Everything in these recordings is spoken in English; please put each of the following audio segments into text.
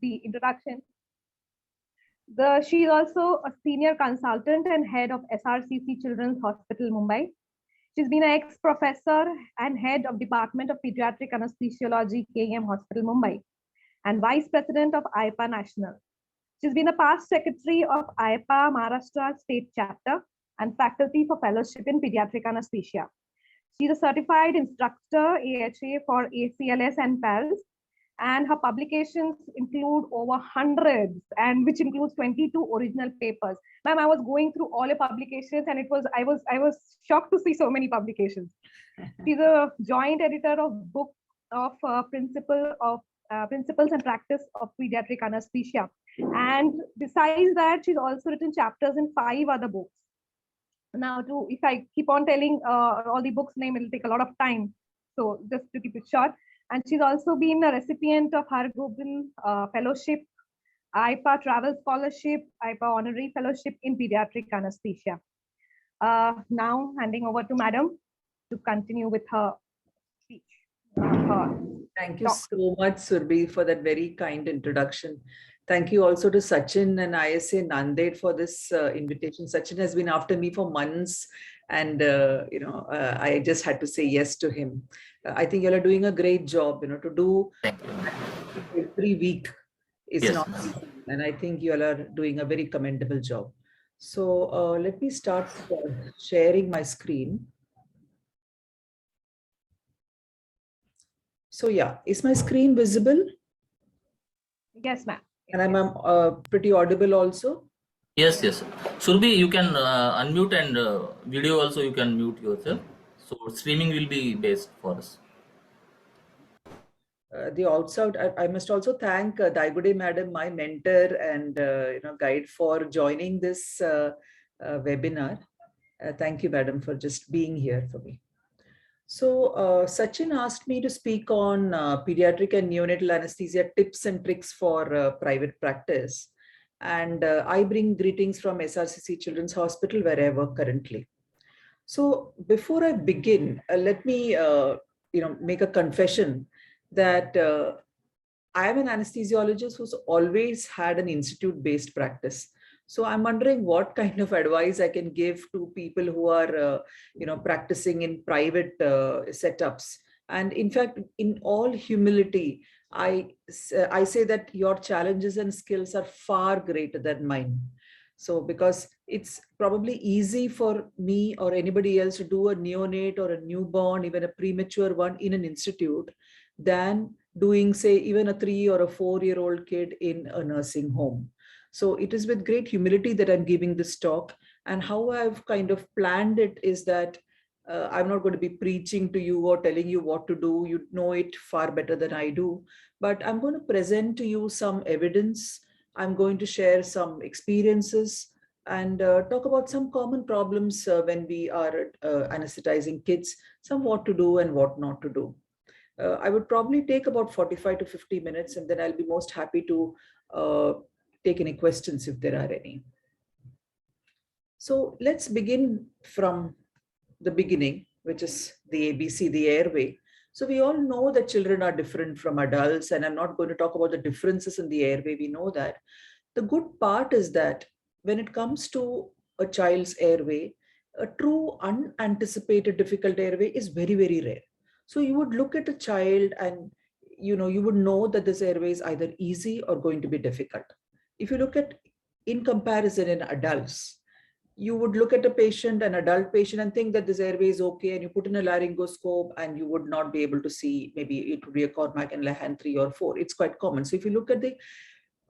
the introduction. She is also a senior consultant and head of SRCC Children's Hospital, Mumbai. She's been an ex-professor and head of Department of Pediatric Anesthesiology, KEM Hospital, Mumbai, and vice president of IPA National. She's been a past secretary of IPA Maharashtra State Chapter and faculty for fellowship in pediatric anesthesia. She's a certified instructor, AHA, for ACLS and PALS, and her publications include over hundreds, and which includes 22 original papers. Ma'am, I was going through all your publications, and I was shocked to see so many publications. She's a joint editor of book of Principles and Practice of Pediatric Anesthesia, and besides that, she's also written chapters in 5 other books. Now, if I keep on telling all the books' name, it'll take a lot of time. So just to keep it short. And she's also been a recipient of Har Gobind Fellowship, IPA Travel Scholarship, IPA Honorary Fellowship in Pediatric Anesthesia. Now, handing over to Madam to continue with her speech. Thank you so much, Surbhi, for that very kind introduction. Thank you also to Sachin and ISA Nanded for this invitation. Sachin has been after me for months, and I just had to say yes to him. I think you are doing a great job. To do every week is not easy, and I think you all are doing a very commendable job. So let me start sharing my screen. So yeah, is my screen visible? Yes, ma'am. And I'm pretty audible also? Yes, yes. Surbhi, you can unmute, and video also you can mute yourself. So streaming will be best for us. I must also thank Daigude Madam, my mentor and guide, for joining this webinar. Thank you, Madam, for just being here for me. So Sachin asked me to speak on pediatric and neonatal anesthesia tips and tricks for private practice. And I bring greetings from SRCC Children's Hospital, where I work currently. So before I begin, let me make a confession that I am an anesthesiologist who's always had an institute-based practice. So I'm wondering what kind of advice I can give to people who are, practicing in private setups. And in fact, in all humility, I say that your challenges and skills are far greater than mine. So because it's probably easy for me or anybody else to do a neonate or a newborn, even a premature one in an institute, than doing, say, even a 3 or a 4-year-old kid in a nursing home. So it is with great humility that I'm giving this talk, and how I've kind of planned it is that I'm not going to be preaching to you or telling you what to do. You know it far better than I do, but I'm going to present to you some evidence. I'm going to share some experiences and talk about some common problems when we are anesthetizing kids, some what to do and what not to do. I would probably take about 45 to 50 minutes, and then I'll be most happy to take any questions if there are any. So let's begin from the beginning, which is the ABC, the airway. So we all know that children are different from adults, and I'm not going to talk about the differences in the airway. We know that. The good part is that when it comes to a child's airway, a true unanticipated difficult airway is very, very rare. So you would look at a child and you would know that this airway is either easy or going to be difficult. If you look at in comparison in adults, you would look at an adult patient, and think that this airway is okay, and you put in a laryngoscope and you would not be able to see, maybe it would be a Cormack and Lahan 3 or 4. It's quite common. So if you look at the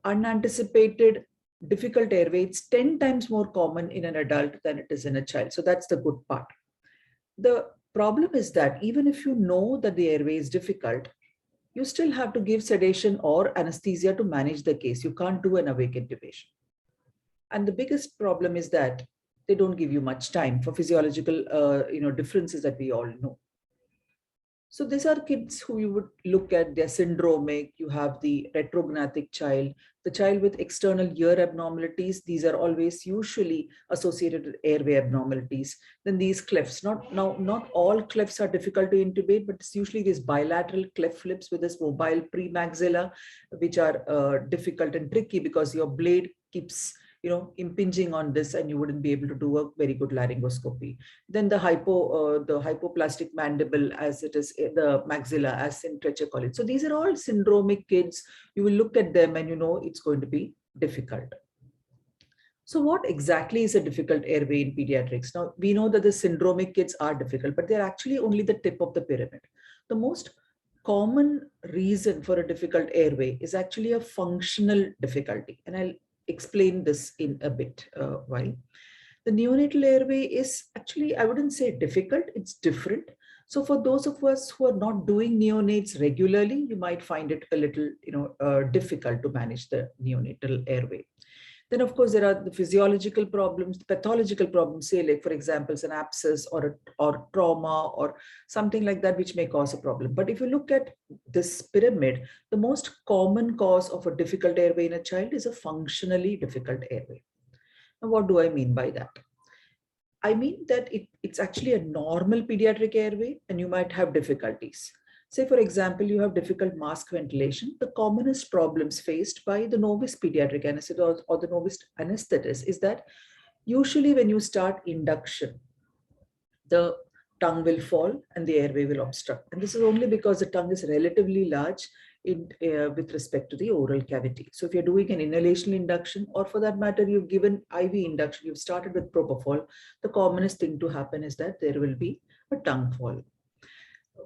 unanticipated difficult airway, it's 10 times more common in an adult than it is in a child. So that's the good part. The problem is that even if you know that the airway is difficult, you still have to give sedation or anesthesia to manage the case. You can't do an awake intubation. And the biggest problem is that they don't give you much time for physiological differences that we all know. So these are kids who you would look at, they're syndromic. You have the retrognathic child, the child with external ear abnormalities. These are always usually associated with airway abnormalities. Then these clefts, not all clefts are difficult to intubate, but it's usually these bilateral cleft lips with this mobile premaxilla, which are difficult and tricky because your blade keeps impinging on this, and you wouldn't be able to do a very good laryngoscopy. Then the hypoplastic mandible, as it is the maxilla, as in Treacher-Collins. So these are all syndromic kids. You will look at them and it's going to be difficult. So what exactly is a difficult airway in pediatrics? Now, we know that the syndromic kids are difficult, but they're actually only the tip of the pyramid. The most common reason for a difficult airway is actually a functional difficulty. And I'll explain this in a bit while. The neonatal airway is actually, I wouldn't say difficult, it's different. So for those of us who are not doing neonates regularly, you might find it a little difficult to manage the neonatal airway. Then, of course, there are the physiological problems, the pathological problems, say, like, for example, an abscess or trauma or something like that, which may cause a problem. But if you look at this pyramid, the most common cause of a difficult airway in a child is a functionally difficult airway. Now, what do I mean by that? I mean that it's actually a normal pediatric airway, and you might have difficulties. Say, for example, you have difficult mask ventilation. The commonest problems faced by the novice pediatric anesthetist or the novice anesthetist is that usually when you start induction, the tongue will fall and the airway will obstruct. And this is only because the tongue is relatively large with respect to the oral cavity. So if you're doing an inhalational induction, or for that matter, you've given IV induction, you've started with propofol, the commonest thing to happen is that there will be a tongue fall.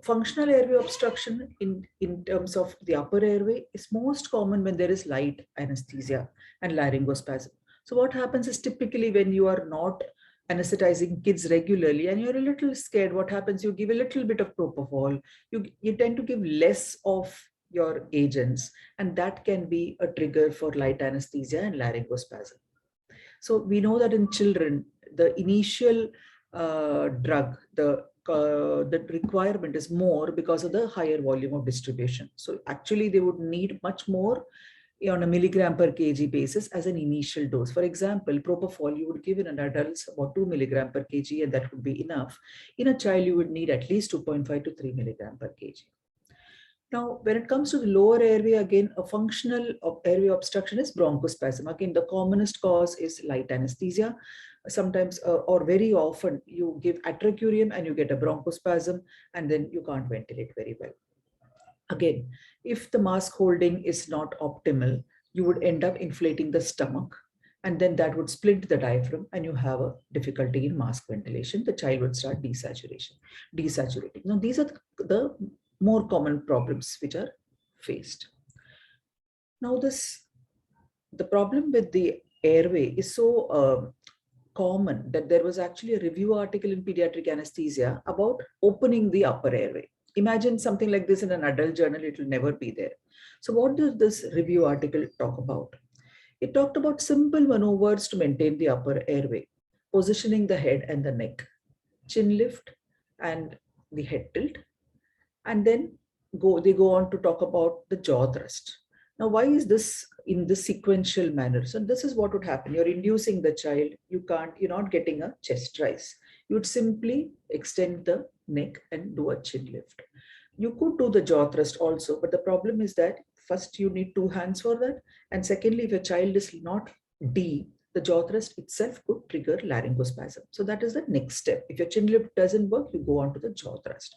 Functional airway obstruction in terms of the upper airway is most common when there is light anesthesia and laryngospasm. So what happens is, typically when you are not anesthetizing kids regularly and you're a little scared, what happens, you give a little bit of propofol, you tend to give less of your agents, and that can be a trigger for light anesthesia and laryngospasm. So we know that in children, the initial drug, the requirement is more because of the higher volume of distribution. So actually they would need much more on a milligram per kg basis as an initial dose. For example, propofol you would give in an adult about 2 milligram per kg, and that would be enough. In a child, you would need at least 2.5 to 3 milligram per kg. Now, when it comes to the lower airway, again, a functional airway obstruction is bronchospasm. Again, the commonest cause is light anesthesia. Sometimes or very often you give atracurium and you get a bronchospasm, and then you can't ventilate very well. Again, if the mask holding is not optimal, you would end up inflating the stomach, and then that would split the diaphragm and you have a difficulty in mask ventilation. The child would start desaturating. Now, these are the more common problems which are faced. Now, the problem with the airway is so common that there was actually a review article in Pediatric Anesthesia about opening the upper airway. Imagine something like this in an adult journal, it will never be there. So what does this review article talk about? It talked about simple maneuvers to maintain the upper airway: positioning the head and the neck, chin lift and the head tilt, and then they go on to talk about the jaw thrust. Now, why is this in this sequential manner? So this is what would happen. You're inducing the child. You're not getting a chest rise. You would simply extend the neck and do a chin lift. You could do the jaw thrust also, but the problem is that first you need 2 hands for that. And secondly, if your child is not deep, the jaw thrust itself could trigger laryngospasm. So that is the next step. If your chin lift doesn't work, you go on to the jaw thrust.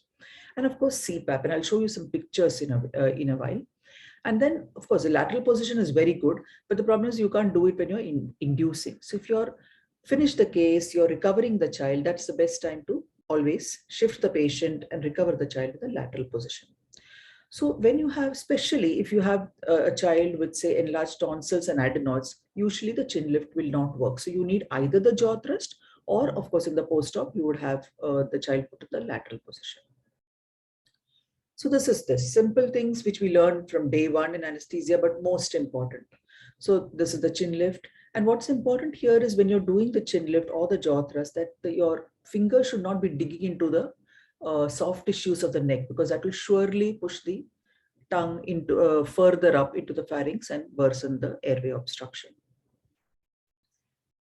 And of course, CPAP, and I'll show you some pictures in a while. And then, of course, the lateral position is very good, but the problem is you can't do it when you're inducing. So if you're finished the case, you're recovering the child, that's the best time to always shift the patient and recover the child with a lateral position. So when you have, especially if you have a child with, say, enlarged tonsils and adenoids, usually the chin lift will not work. So you need either the jaw thrust, or of course in the post-op, you would have the child put in the lateral position. So this is the simple things which we learned from day one in anesthesia, but most important. So this is the chin lift. And what's important here is when you're doing the chin lift or the jaw thrust, that your finger should not be digging into the soft tissues of the neck, because that will surely push the tongue into further up into the pharynx and worsen the airway obstruction.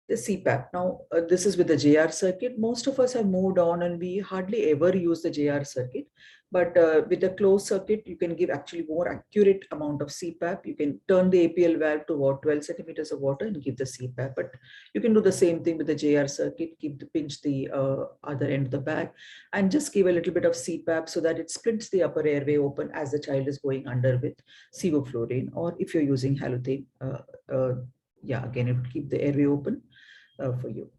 The CPAP. Now, this is with the JR circuit. Most of us have moved on and we hardly ever use the JR circuit. But with the closed circuit, you can give actually more accurate amount of CPAP. You can turn the APL valve to about 12 centimeters of water and give the CPAP. But you can do the same thing with the JR circuit, pinch the other end of the bag and just give a little bit of CPAP so that it splits the upper airway open as the child is going under with sevoflurane, or if you're using halothane, yeah, again, it would keep the airway open for you.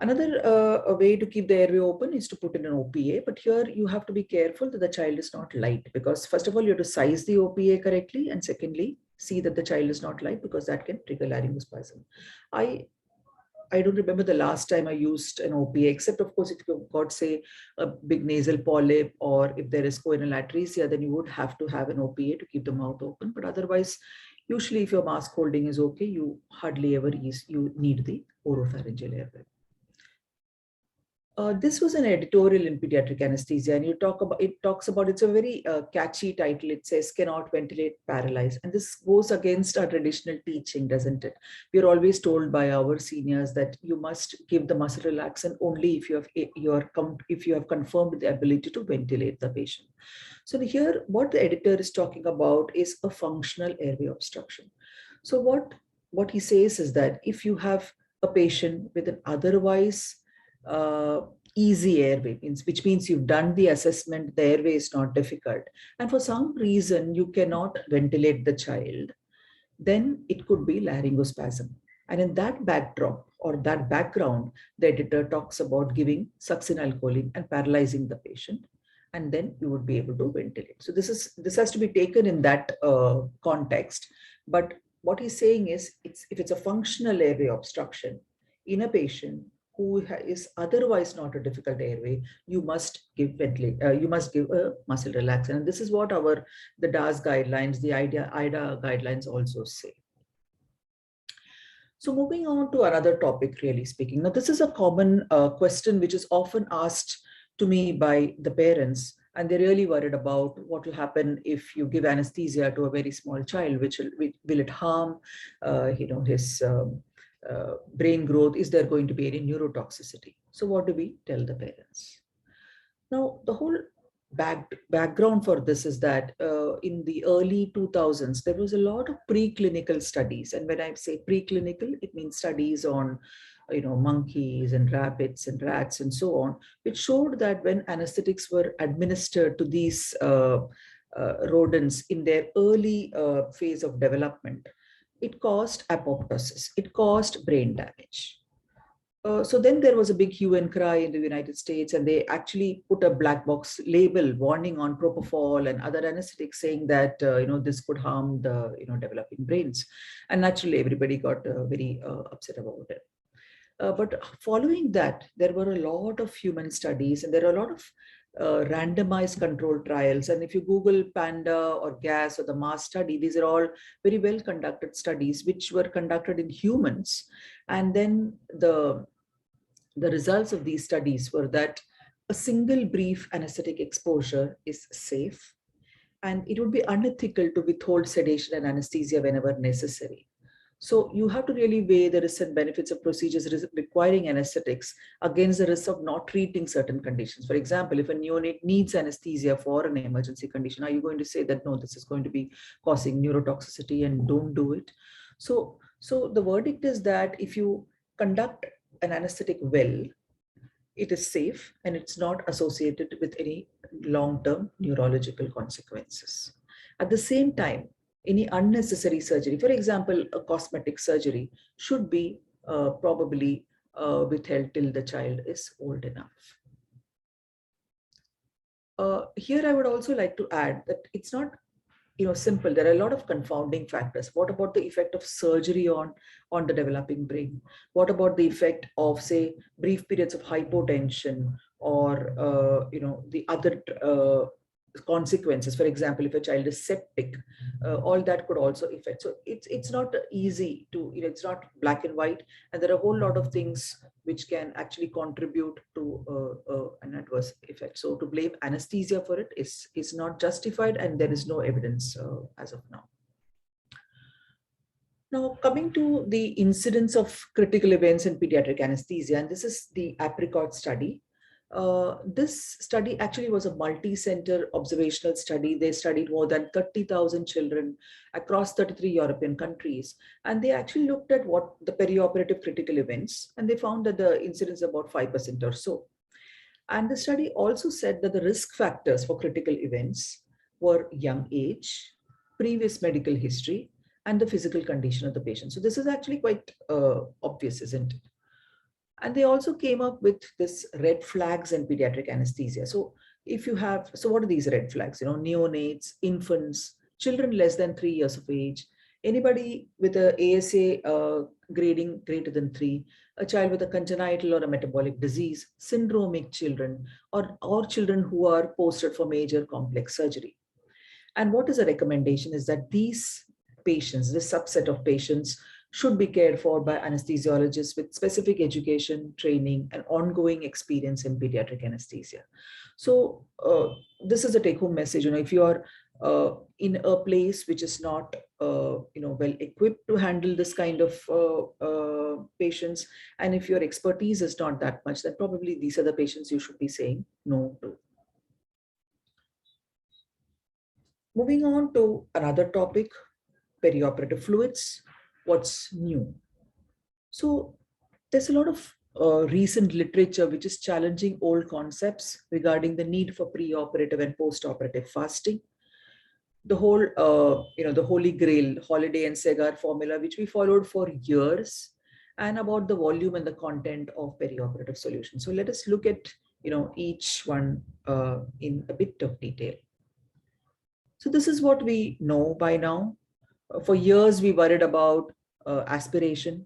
Another way to keep the airway open is to put in an OPA, but here you have to be careful that the child is not light, because first of all, you have to size the OPA correctly, and secondly, see that the child is not light, because that can trigger laryngospasm. I don't remember the last time I used an OPA, except of course, if you've got, say, a big nasal polyp, or if there is choanal atresia, then you would have to have an OPA to keep the mouth open. But otherwise, usually if your mask holding is okay, you hardly ever need the oropharyngeal airway. This was an editorial in Pediatric Anesthesia, and it's a very catchy title. It says, cannot ventilate, paralyze. And this goes against our traditional teaching, doesn't it? We are always told by our seniors that you must give the muscle relaxant only if you have confirmed the ability to ventilate the patient. So here, what the editor is talking about is a functional airway obstruction. So what he says is that if you have a patient with an otherwise easy airway, which means you've done the assessment, the airway is not difficult, and for some reason you cannot ventilate the child, then it could be laryngospasm. And in that backdrop or that background, the editor talks about giving succinylcholine and paralyzing the patient, and then you would be able to ventilate. So this has to be taken in that context. But what he's saying is, if it's a functional airway obstruction in a patient who is otherwise not a difficult airway, you must give a muscle relaxant. And this is what the DAS guidelines, the IDA guidelines also say. So moving on to another topic, really speaking. Now, this is a common question which is often asked to me by the parents, and they're really worried about what will happen if you give anesthesia to a very small child, will it harm his brain growth? Is there going to be any neurotoxicity? So what do we tell the parents? Now, the whole background for this is that in the early 2000s, there was a lot of preclinical studies. And when I say preclinical, it means studies on monkeys and rabbits and rats and so on, which showed that when anesthetics were administered to these rodents in their early phase of development, it caused apoptosis, it caused brain damage. So then there was a big hue and cry in the United States, and they actually put a black box label warning on propofol and other anesthetics, saying that this could harm the developing brains. And naturally, everybody got very upset about it. But following that, there were a lot of human studies, and there are a lot of randomized controlled trials. And if you Google PANDA or GAS or the MAS study, these are all very well conducted studies which were conducted in humans. And then the results of these studies were that a single brief anesthetic exposure is safe, and it would be unethical to withhold sedation and anesthesia whenever necessary. So you have to really weigh the risks and benefits of procedures requiring anesthetics against the risk of not treating certain conditions. For example, if a neonate needs anesthesia for an emergency condition, are you going to say that, no, this is going to be causing neurotoxicity and don't do it? So the verdict is that if you conduct an anesthetic well, it is safe and it's not associated with any long-term neurological consequences. At the same time, any unnecessary surgery, for example, a cosmetic surgery, should be probably withheld till the child is old enough. Here, I would also like to add that it's not simple. There are a lot of confounding factors. What about the effect of surgery on the developing brain? What about the effect of, say, brief periods of hypotension, or the other consequences. For example, if a child is septic, all that could also affect. So it's not easy to, it's not black and white, and there are a whole lot of things which can actually contribute to an adverse effect. So to blame anesthesia for it is not justified, and there is no evidence as of now. Now, coming to the incidence of critical events in pediatric anesthesia, and this is the apricot study. This study actually was a multi-center observational study. They studied more than 30,000 children across 33 European countries. And they actually looked at what the perioperative critical events, and they found that the incidence is about 5% or so. And the study also said that the risk factors for critical events were young age, previous medical history, and the physical condition of the patient. So this is actually quite obvious, isn't it? And they also came up with this red flags in pediatric anesthesia. So if you have, so what are these red flags? Neonates, infants, children less than 3 years of age, anybody with a ASA grading greater than 3, a child with a congenital or a metabolic disease, syndromic children, or children who are posted for major complex surgery. And what is a recommendation is that these patients, this subset of patients, should be cared for by anesthesiologists with specific education, training, and ongoing experience in pediatric anesthesia. So this is a take-home message. If you are in a place which is not well equipped to handle this kind of patients, and if your expertise is not that much, then probably these are the patients you should be saying no to. Moving on to another topic, perioperative fluids. What's new? So there's a lot of recent literature which is challenging old concepts regarding the need for preoperative and postoperative fasting. The whole, the holy grail, Holiday and Segar formula, which we followed for years, and about the volume and the content of perioperative solutions. So let us look at, each one in a bit of detail. So this is what we know by now. For years, we worried about aspiration,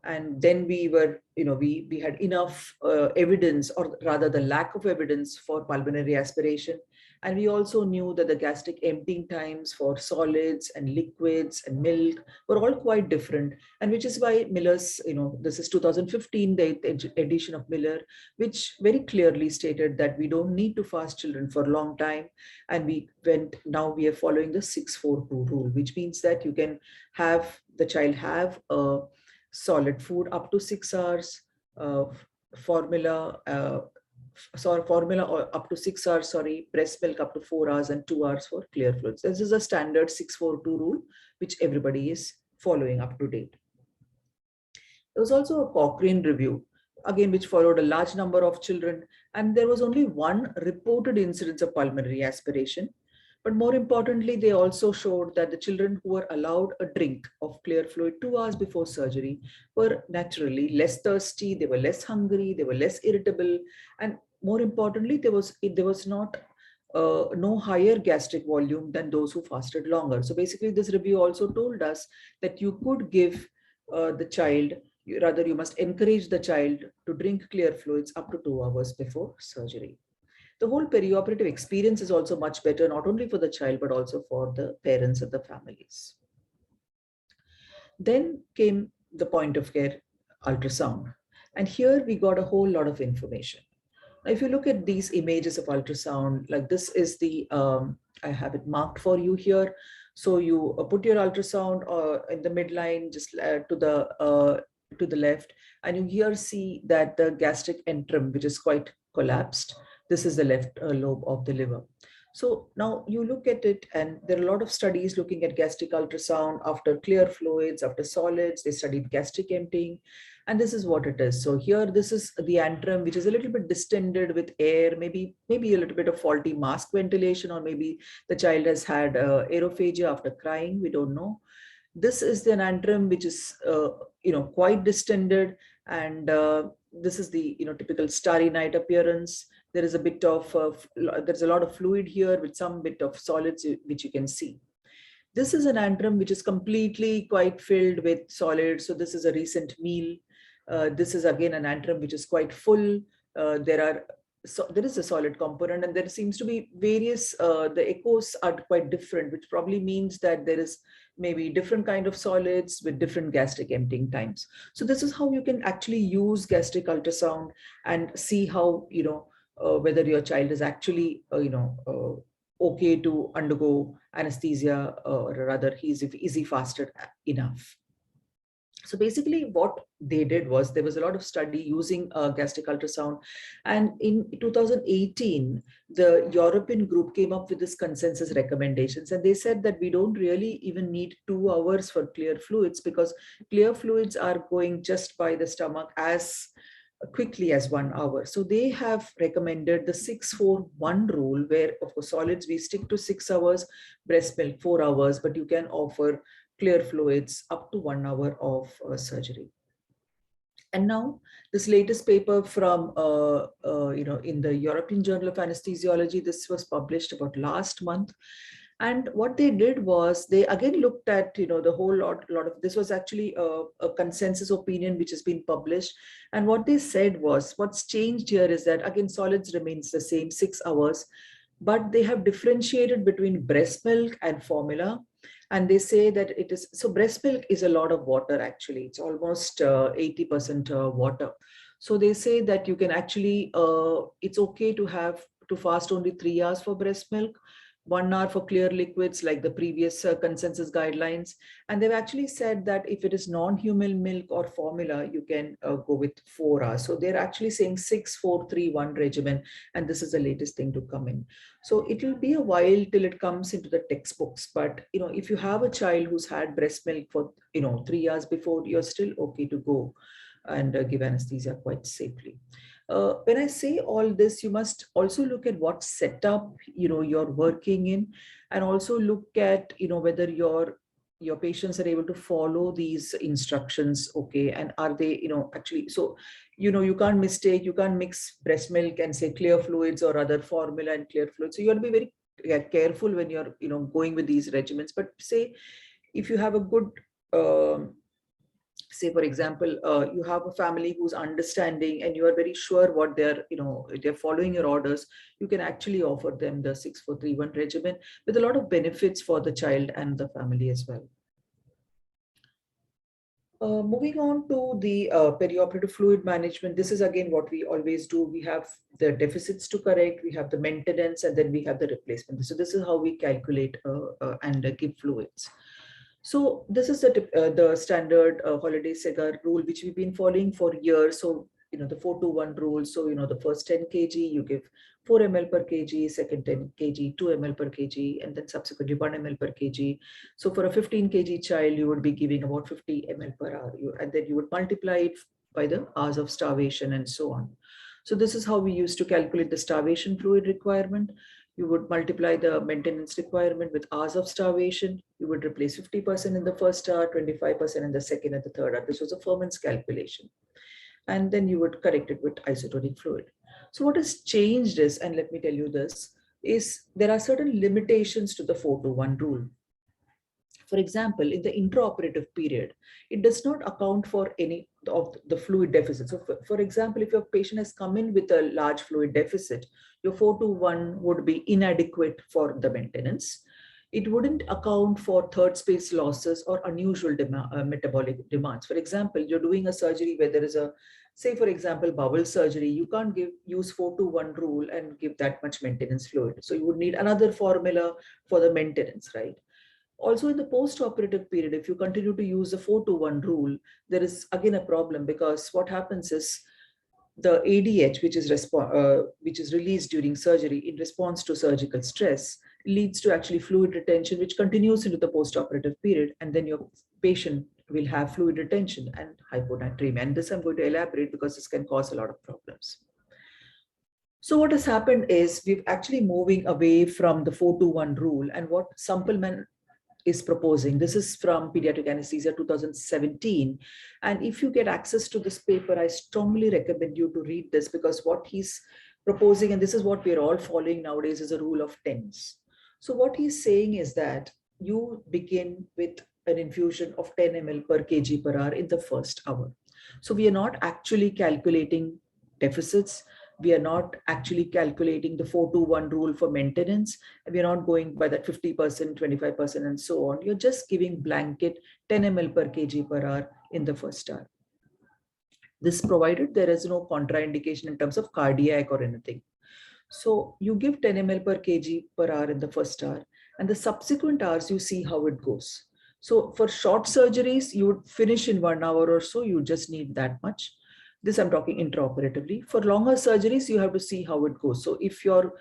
and then we were, we had enough evidence, or rather the lack of evidence, for pulmonary aspiration. And we also knew that the gastric emptying times for solids and liquids and milk were all quite different. And which is why Miller's, this is 2015, the 8th edition of Miller, which very clearly stated that we don't need to fast children for a long time. And now we are following the 6-4-2 rule, which means that you can have the child have a solid food up to 6 hours, formula or up to 6 hours, breast milk up to 4 hours, and 2 hours for clear fluids. This is a standard 6-4-2 rule, which everybody is following up to date. There was also a Cochrane review, again, which followed a large number of children, and there was only one reported incidence of pulmonary aspiration. But more importantly, they also showed that the children who were allowed a drink of clear fluid 2 hours before surgery were naturally less thirsty, they were less hungry, they were less irritable, and more importantly, there was not no higher gastric volume than those who fasted longer. So basically, this review also told us that you could give the child, rather you must encourage the child to drink clear fluids up to 2 hours before surgery. The whole perioperative experience is also much better, not only for the child, but also for the parents and the families. Then came the point of care ultrasound. And here we got a whole lot of information. Now, if you look at these images of ultrasound, like this is the, I have it marked for you here. So you put your ultrasound in the midline, just to the left, and you here see that the gastric antrum, which is quite collapsed. This is the left lobe of the liver. So now you look at it, and there are a lot of studies looking at gastric ultrasound after clear fluids, after solids. They studied gastric emptying, and this is what it is. So here, this is the antrum, which is a little bit distended with air, maybe a little bit of faulty mask ventilation, or maybe the child has had aerophagia after crying. We don't know. This is the antrum, which is quite distended, and this is the typical starry night appearance. There is a bit of there's a lot of fluid here with some bit of solids which you can see. This is an antrum which is completely quite filled with solids. So this is a recent meal. This is again an antrum which is quite full. There are so there is a solid component, and there seems to be various, the echoes are quite different, which probably means that there is maybe different kind of solids with different gastric emptying times. So this is how you can actually use gastric ultrasound and see how, whether your child is actually, okay to undergo anesthesia, or rather is he fasted enough. So basically what they did was, there was a lot of study using gastric ultrasound. And in 2018, the European group came up with this consensus recommendations. And they said that we don't really even need 2 hours for clear fluids, because clear fluids are going just by the stomach as quickly as 1 hour. So they have recommended the 6-4-1 rule, where of course solids we stick to 6 hours, breast milk 4 hours, but you can offer clear fluids up to 1 hour of surgery. And now this latest paper from, in the European Journal of Anesthesiology, this was published about last month. And what they did was, they again looked at, the whole lot of, this was actually a consensus opinion which has been published. And what they said was, what's changed here is that again, solids remains the same, 6 hours, but they have differentiated between breast milk and formula. And they say that it is, so breast milk is a lot of water, actually. It's almost 80% water. So they say that you can actually, it's okay to fast only 3 hours for breast milk, 1 hour for clear liquids, like the previous consensus guidelines. And they've actually said that if it is non-human milk or formula, you can go with 4 hours. So they're actually saying 6-4-3-1 regimen. And this is the latest thing to come in. So it will be a while till it comes into the textbooks. But, if you have a child who's had breast milk for, 3 hours before, you're still okay to go and give anesthesia quite safely. When I say all this, you must also look at what setup, you're working in, and also look at, whether your patients are able to follow these instructions, okay, and are they, actually, so, you can't mix breast milk and say clear fluids or other formula and clear fluids. So you have to be very careful when you're, going with these regimens. But say, if you have a good, say for example, you have a family who's understanding and you are very sure what they're, they're following your orders, you can actually offer them the 6-4-3-1 regimen with a lot of benefits for the child and the family as well. Moving on to the perioperative fluid management, this is again what we always do. We have the deficits to correct, we have the maintenance, and then we have the replacement. So this is how we calculate and give fluids. So this is the standard holiday Segar rule, which we've been following for years. So, the 4-2-1 rule. So, the first 10 kg, you give 4 ml per kg, second 10 kg, 2 ml per kg, and then subsequently 1 ml per kg. So for a 15 kg child, you would be giving about 50 ml per hour. And then you would multiply it by the hours of starvation and so on. So this is how we used to calculate the starvation fluid requirement. You would multiply the maintenance requirement with hours of starvation. You would replace 50% in the first hour, 25% in the second and the third hour. This was a Fermat's calculation. And then you would correct it with isotonic fluid. So what has changed is, and let me tell you this, is there are certain limitations to the 4-2-1 rule. For example, in the intraoperative period, it does not account for any of the fluid deficit. So for example, if your patient has come in with a large fluid deficit, your 4-2-1 would be inadequate for the maintenance. It wouldn't account for third space losses or unusual metabolic demands. For example, you're doing a surgery where there is a, say for example, bowel surgery, you can't use 4-2-1 rule and give that much maintenance fluid. So you would need another formula for the maintenance, right? Also in the post-operative period, if you continue to use the 4-2-1 rule, there is again a problem, because what happens is the ADH, which is released during surgery in response to surgical stress, leads to actually fluid retention, which continues into the post-operative period, and then your patient will have fluid retention and hyponatremia. And this I'm going to elaborate because this can cause a lot of problems. So what has happened is we're actually moving away from the 4-2-1 rule, and what Sampleman is proposing. This is from Pediatric Anesthesia 2017. And if you get access to this paper, I strongly recommend you to read this, because what he's proposing, and this is what we're all following nowadays, is a rule of tens. So what he's saying is that you begin with an infusion of 10 ml per kg per hour in the first hour. So we are not actually calculating deficits. We are not actually calculating the 4-to-1 rule for maintenance. We are not going by that 50%, 25%, and so on. You're just giving blanket 10 ml per kg per hour in the first hour. This provided there is no contraindication in terms of cardiac or anything. So you give 10 ml per kg per hour in the first hour, and the subsequent hours you see how it goes. So for short surgeries, you would finish in 1 hour or so, you just need that much. This I'm talking intraoperatively. For longer surgeries, you have to see how it goes. So if your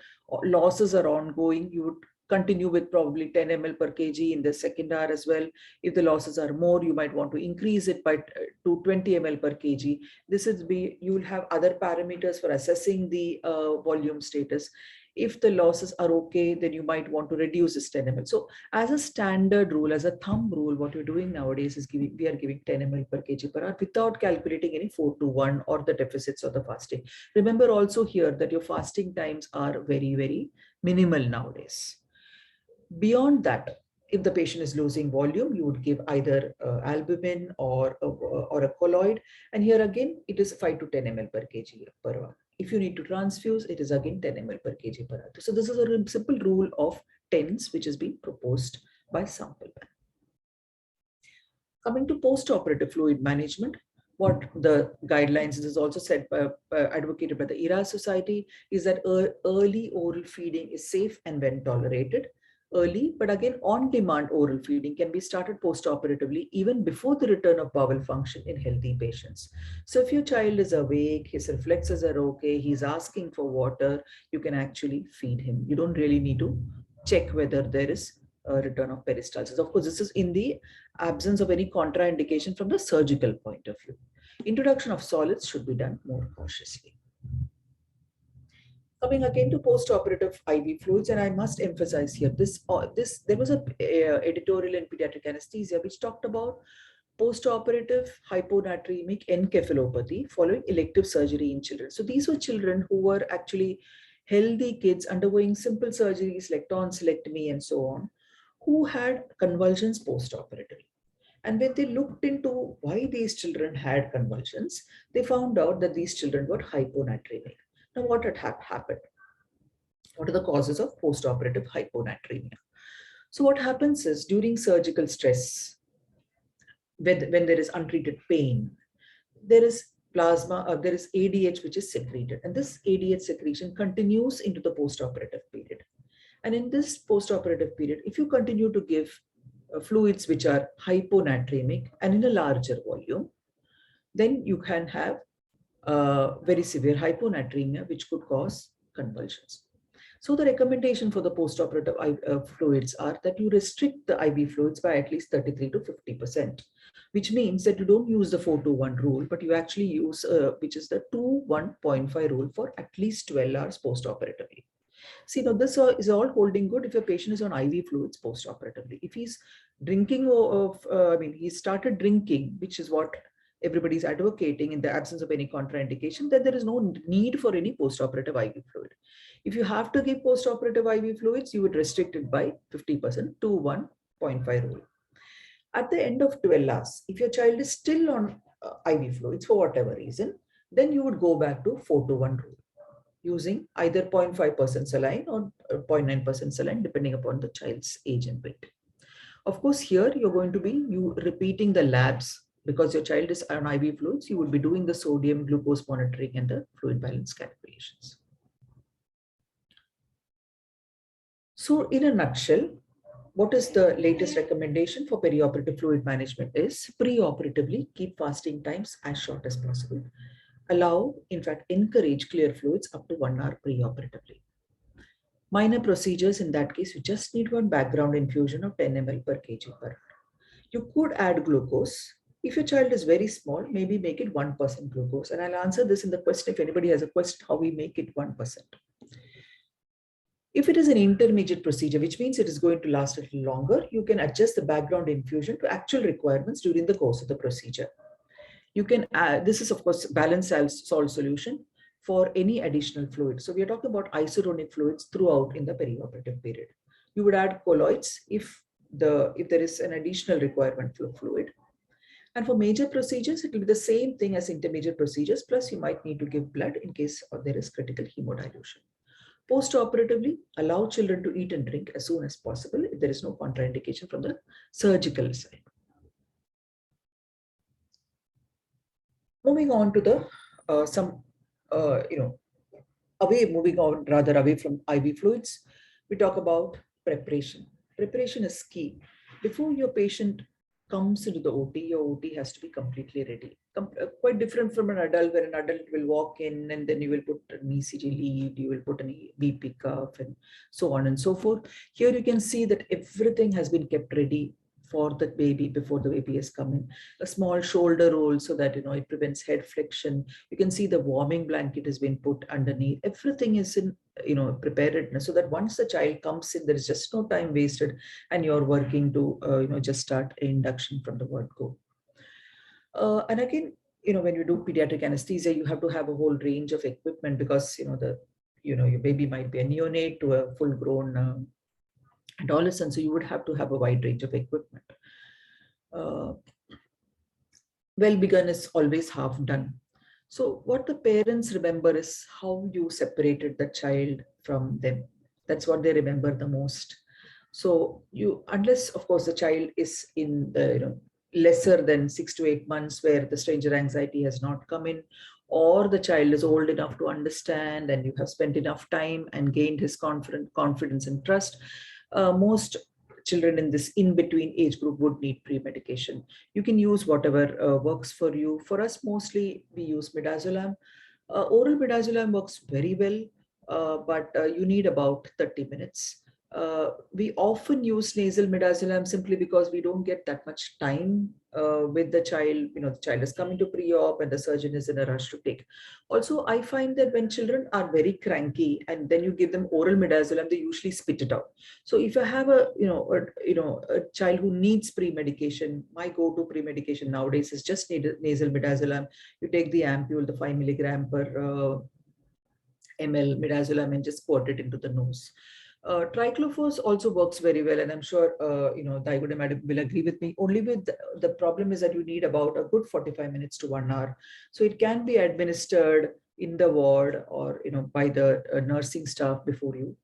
losses are ongoing, you would continue with probably 10 ml per kg in the second hour as well. If the losses are more, you might want to increase it by to 20 ml per kg. This is you will have other parameters for assessing the volume status. If the losses are okay, then you might want to reduce this 10 ml. So as a standard rule, as a thumb rule, what we're doing nowadays is we are giving 10 ml per kg per hour without calculating any 4-to-1 or the deficits or the fasting. Remember also here that your fasting times are very, very minimal nowadays. Beyond that, if the patient is losing volume, you would give either albumin or a colloid. And here again, it is 5 to 10 ml per kg per hour. If you need to transfuse, it is again 10 ml per kg per hour. So this is a simple rule of 10s, which has been proposed by sample bank. Coming to post-operative fluid management, what the guidelines, this is also said advocated by the ERA Society, is that early oral feeding is safe and when tolerated. Early, but again, on-demand oral feeding can be started post-operatively even before the return of bowel function in healthy patients. So if your child is awake, his reflexes are okay, he's asking for water, you can actually feed him. You don't really need to check whether there is a return of peristalsis. Of course, this is in the absence of any contraindication from the surgical point of view. Introduction of solids should be done more cautiously. Coming again to post-operative IV fluids, and I must emphasize here, there was a editorial in Paediatric Anesthesia which talked about post-operative hyponatremic encephalopathy following elective surgery in children. So these were children who were actually healthy kids undergoing simple surgeries like tonsillectomy and so on, who had convulsions post-operatively. And when they looked into why these children had convulsions, they found out that these children were hyponatremic. Now, what had happened? What are the causes of post-operative hyponatremia? So what happens is during surgical stress, when there is untreated pain, there is plasma, there is ADH which is secreted, and this ADH secretion continues into the post-operative period. And in this post-operative period, if you continue to give fluids which are hyponatremic and in a larger volume, then you can have very severe hyponatremia, which could cause convulsions. So the recommendation for the post-operative fluids are that you restrict the IV fluids by at least 33 to 50%, which means that you don't use the 4-to-1 rule, but you actually use, which is the 2-1.5 rule for at least 12 hours post-operatively. See, now this is all holding good if your patient is on IV fluids post-operatively. If he's drinking he started drinking, which is what everybody is advocating in the absence of any contraindication, then there is no need for any post-operative IV fluid. If you have to give post-operative IV fluids, you would restrict it by 50% to 1.5 rule. At the end of 12 hours, if your child is still on IV fluids for whatever reason, then you would go back to 4-to-1 rule, using either 0.5% saline or 0.9% saline, depending upon the child's age and weight. Of course, here you're going to be repeating the labs. Because your child is on IV fluids, you will be doing the sodium glucose monitoring and the fluid balance calculations. So in a nutshell, what is the latest recommendation for perioperative fluid management is preoperatively keep fasting times as short as possible. Allow, in fact, encourage clear fluids up to 1 hour preoperatively. Minor procedures, in that case, you just need one background infusion of 10 ml per kg per hour. You could add glucose. If your child is very small, maybe make it 1% glucose. And I'll answer this in the question if anybody has a question, how we make it 1%. If it is an intermediate procedure, which means it is going to last a little longer, you can adjust the background infusion to actual requirements during the course of the procedure. You can add, this is of course balanced salt solution for any additional fluid. So we are talking about isotonic fluids throughout in the perioperative period. You would add colloids if there is an additional requirement for fluid. And for major procedures, it will be the same thing as intermediate procedures, plus you might need to give blood in case there is critical hemodilution. Post-operatively, allow children to eat and drink as soon as possible if there is no contraindication from the surgical side. Moving on to the moving on rather away from IV fluids, we talk about preparation. Preparation is key. Before your patient comes into the OT, your OT has to be completely ready. Quite different from an adult, where an adult will walk in and then you will put an ECG lead, you will put an BP cuff and so on and so forth. Here you can see that everything has been kept ready for the baby before the baby has come in. A small shoulder roll so that it prevents head flexion. You can see the warming blanket has been put underneath. Everything is in preparedness so that once the child comes in, there is just no time wasted and you're working to just start induction from the word go. And again, when you do pediatric anesthesia, you have to have a whole range of equipment because your baby might be a neonate to a full-grown adolescent, so you would have to have a wide range of equipment. Well begun is always half done. So what the parents remember is how you separated the child from them. That's what they remember the most. So unless of course the child is in the lesser than 6 to 8 months, where the stranger anxiety has not come in, or the child is old enough to understand and you have spent enough time and gained his confidence and trust, most children in this in-between age group would need pre-medication. You can use whatever works for you. For us, mostly we use midazolam. Oral midazolam works very well, but you need about 30 minutes. We often use nasal midazolam simply because we don't get that much time with the child. The child is coming to pre-op and the surgeon is in a rush to take. Also, I find that when children are very cranky and then you give them oral midazolam, they usually spit it out. So if I have a child who needs pre-medication, my go-to pre-medication nowadays is just nasal midazolam. You take the ampule, the 5 milligram per ml midazolam, and just squirt it into the nose. Triclofos also works very well, and I'm sure Daigode madam will agree with me. Only with the problem is that you need about a good 45 minutes to 1 hour. So it can be administered in the ward or by the nursing staff before you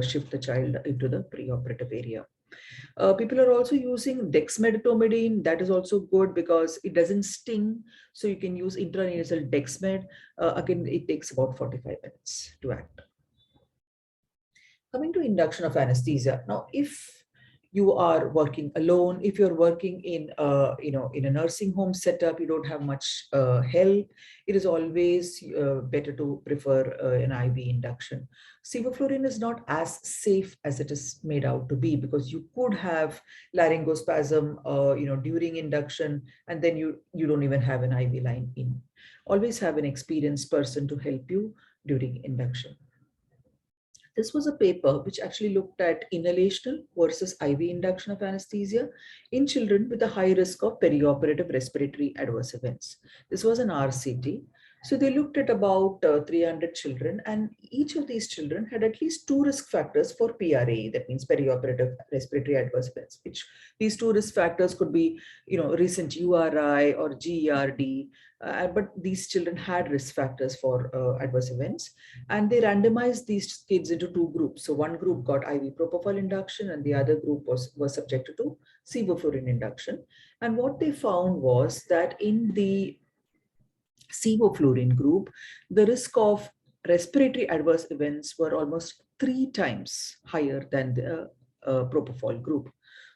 shift the child into the preoperative area. People are also using dexmedetomidine. That is also good because it doesn't sting. So you can use intranasal dexmed. Again, it takes about 45 minutes to act. Coming to induction of anesthesia. Now, if you are working alone, if you're working in a nursing home setup, you don't have much help, it is always better to prefer an IV induction. Sevoflurane is not as safe as it is made out to be, because you could have laryngospasm during induction, and then you don't even have an IV line in. Always have an experienced person to help you during induction. This was a paper which actually looked at inhalational versus IV induction of anesthesia in children with a high risk of perioperative respiratory adverse events. This was an RCT. So they looked at about 300 children, and each of these children had at least 2 risk factors for PRAE, that means perioperative respiratory adverse events, which these 2 risk factors could be, recent URI or GERD, but these children had risk factors for adverse events, and they randomized these kids into 2 groups. So one group got IV propofol induction and the other group was subjected to sevoflurane induction. And what they found was that in the sevoflurane group, the risk of respiratory adverse events were almost 3 times higher than the propofol group.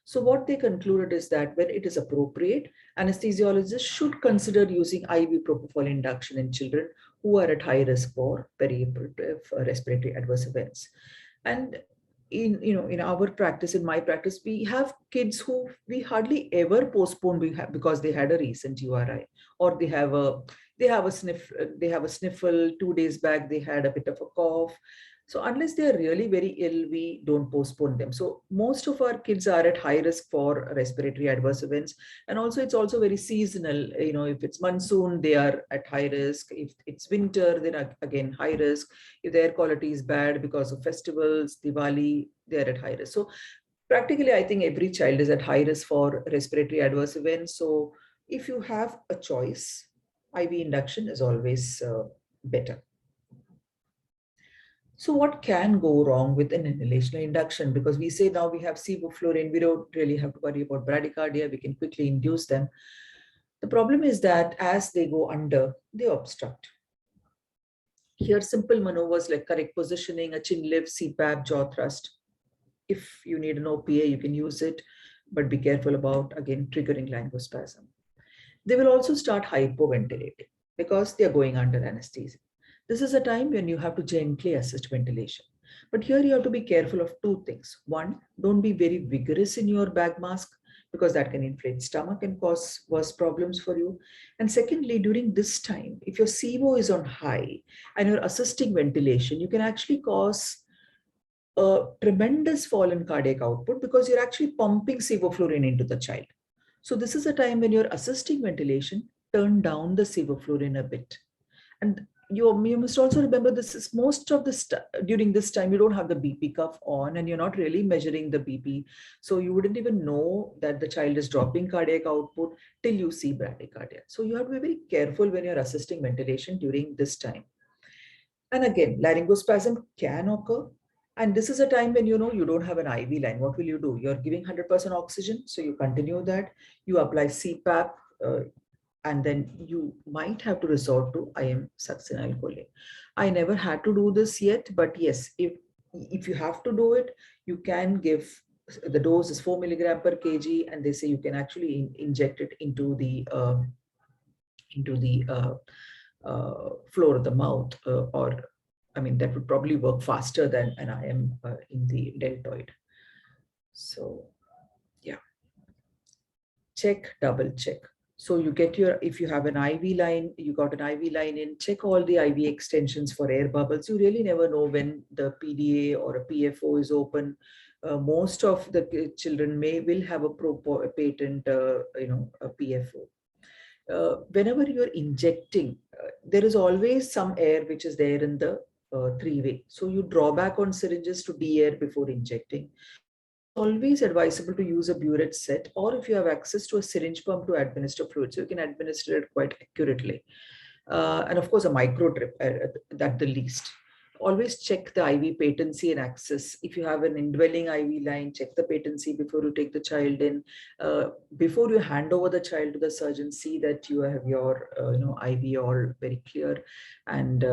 So what they concluded is that when it is appropriate, anesthesiologists should consider using IV propofol induction in children who are at high risk for perioperative respiratory adverse events. And in our practice, in my practice, we have kids who we hardly ever postpone because they had a recent URI, or they have a sniffle 2 days back, they had a bit of a cough. So unless they are really very ill, we don't postpone them. So most of our kids are at high risk for respiratory adverse events. And also it's also very seasonal. If it's monsoon, they are at high risk. If it's winter, then again, high risk. If the air quality is bad because of festivals, Diwali, they are at high risk. So practically, I think every child is at high risk for respiratory adverse events. So if you have a choice, IV induction is always better. So what can go wrong with an inhalational induction? Because we say now we have sevoflurane, we don't really have to worry about bradycardia, we can quickly induce them. The problem is that as they go under, they obstruct. Here, simple maneuvers like correct positioning, a chin lift, CPAP, jaw thrust. If you need an OPA, you can use it, but be careful about, again, triggering laryngospasm. They will also start hypoventilating because they're going under anesthesia. This is a time when you have to gently assist ventilation. But here you have to be careful of two things. One, don't be very vigorous in your bag mask because that can inflate stomach and cause worse problems for you. And secondly, during this time, if your SIVO is on high and you're assisting ventilation, you can actually cause a tremendous fall in cardiac output because you're actually pumping sevoflurane into the child. So this is a time when you're assisting ventilation, turn down the sevoflurane a bit. And you must also remember this is most of this during this time, you don't have the BP cuff on and you're not really measuring the BP. So you wouldn't even know that the child is dropping cardiac output till you see bradycardia. So you have to be very careful when you're assisting ventilation during this time. And again, laryngospasm can occur. And this is a time when you know you don't have an IV line. What will you do? You're giving 100% oxygen. So you continue that. You apply CPAP. And then you might have to resort to IM succinylcholine. I never had to do this yet, but yes, if you have to do it, you can give, the dose is 4 milligram per kg, and they say you can actually inject it into the floor of the mouth, or I mean, that would probably work faster than an IM in the deltoid. So yeah, check, double check. So you get your, if you have an IV line, you got an IV line in, check all the IV extensions for air bubbles. You really never know when the PDA or a PFO is open. Most of the children will have a patent, a PFO. Whenever you're injecting, there is always some air which is there in the three-way. So you draw back on syringes to de-air before injecting. Always advisable to use a burette set, or if you have access to a syringe pump to administer fluid, so you can administer it quite accurately. And of course, a micro drip at the least. Always check the IV patency and access. If you have an indwelling IV line, check the patency before you take the child in. Before you hand over the child to the surgeon, see that you have your IV all very clear. And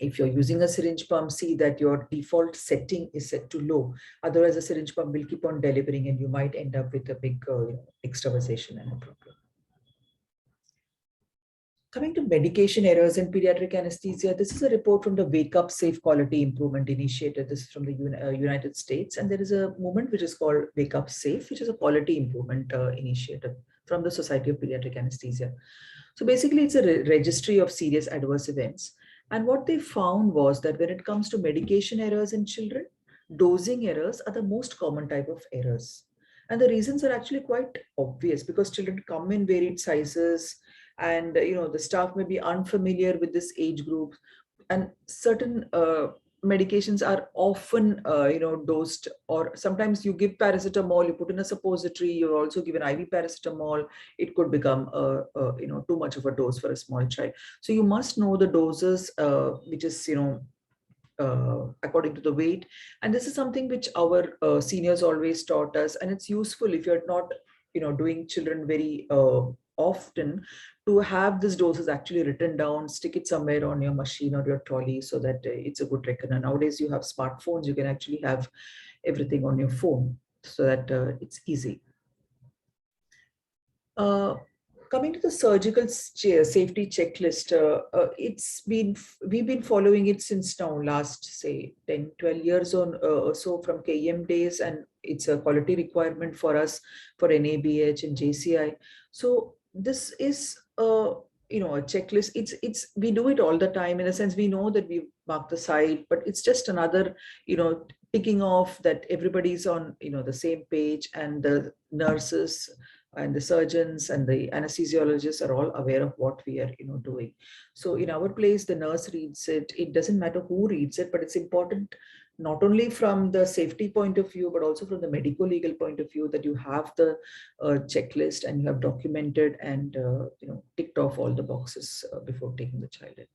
if you're using a syringe pump, see that your default setting is set to low. Otherwise, the syringe pump will keep on delivering and you might end up with a big extravasation and a problem. Coming to medication errors in pediatric anesthesia, this is a report from the Wake Up Safe Quality Improvement Initiative. This is from the United States. And there is a movement which is called Wake Up Safe, which is a quality improvement initiative from the Society of Pediatric Anesthesia. So basically, it's a registry of serious adverse events. And what they found was that when it comes to medication errors in children, dosing errors are the most common type of errors. And the reasons are actually quite obvious because children come in varied sizes, and the staff may be unfamiliar with this age group, and certain medications are often dosed, or sometimes you give paracetamol, you put in a suppository, you also give an IV paracetamol. It could become too much of a dose for a small child. So you must know the doses, which is according to the weight. And this is something which our seniors always taught us, and it's useful if you're not doing children very often, to have this doses actually written down, stick it somewhere on your machine or your trolley so that it's a good reckoner. Nowadays you have smartphones, you can actually have everything on your phone so that it's easy. Coming to the surgical safety checklist, we've been following it since now last, say, 10, 12 years or so from KEM days, and it's a quality requirement for us for NABH and JCI. So this is a checklist. We do it all the time. In a sense, we know that we mark the site, but it's just another ticking off that everybody's on the same page, and the nurses and the surgeons and the anesthesiologists are all aware of what we are doing. So in our place, the nurse reads it. It doesn't matter who reads it, but it's important not only from the safety point of view, but also from the medico-legal point of view, that you have the checklist and you have documented and ticked off all the boxes before taking the child in.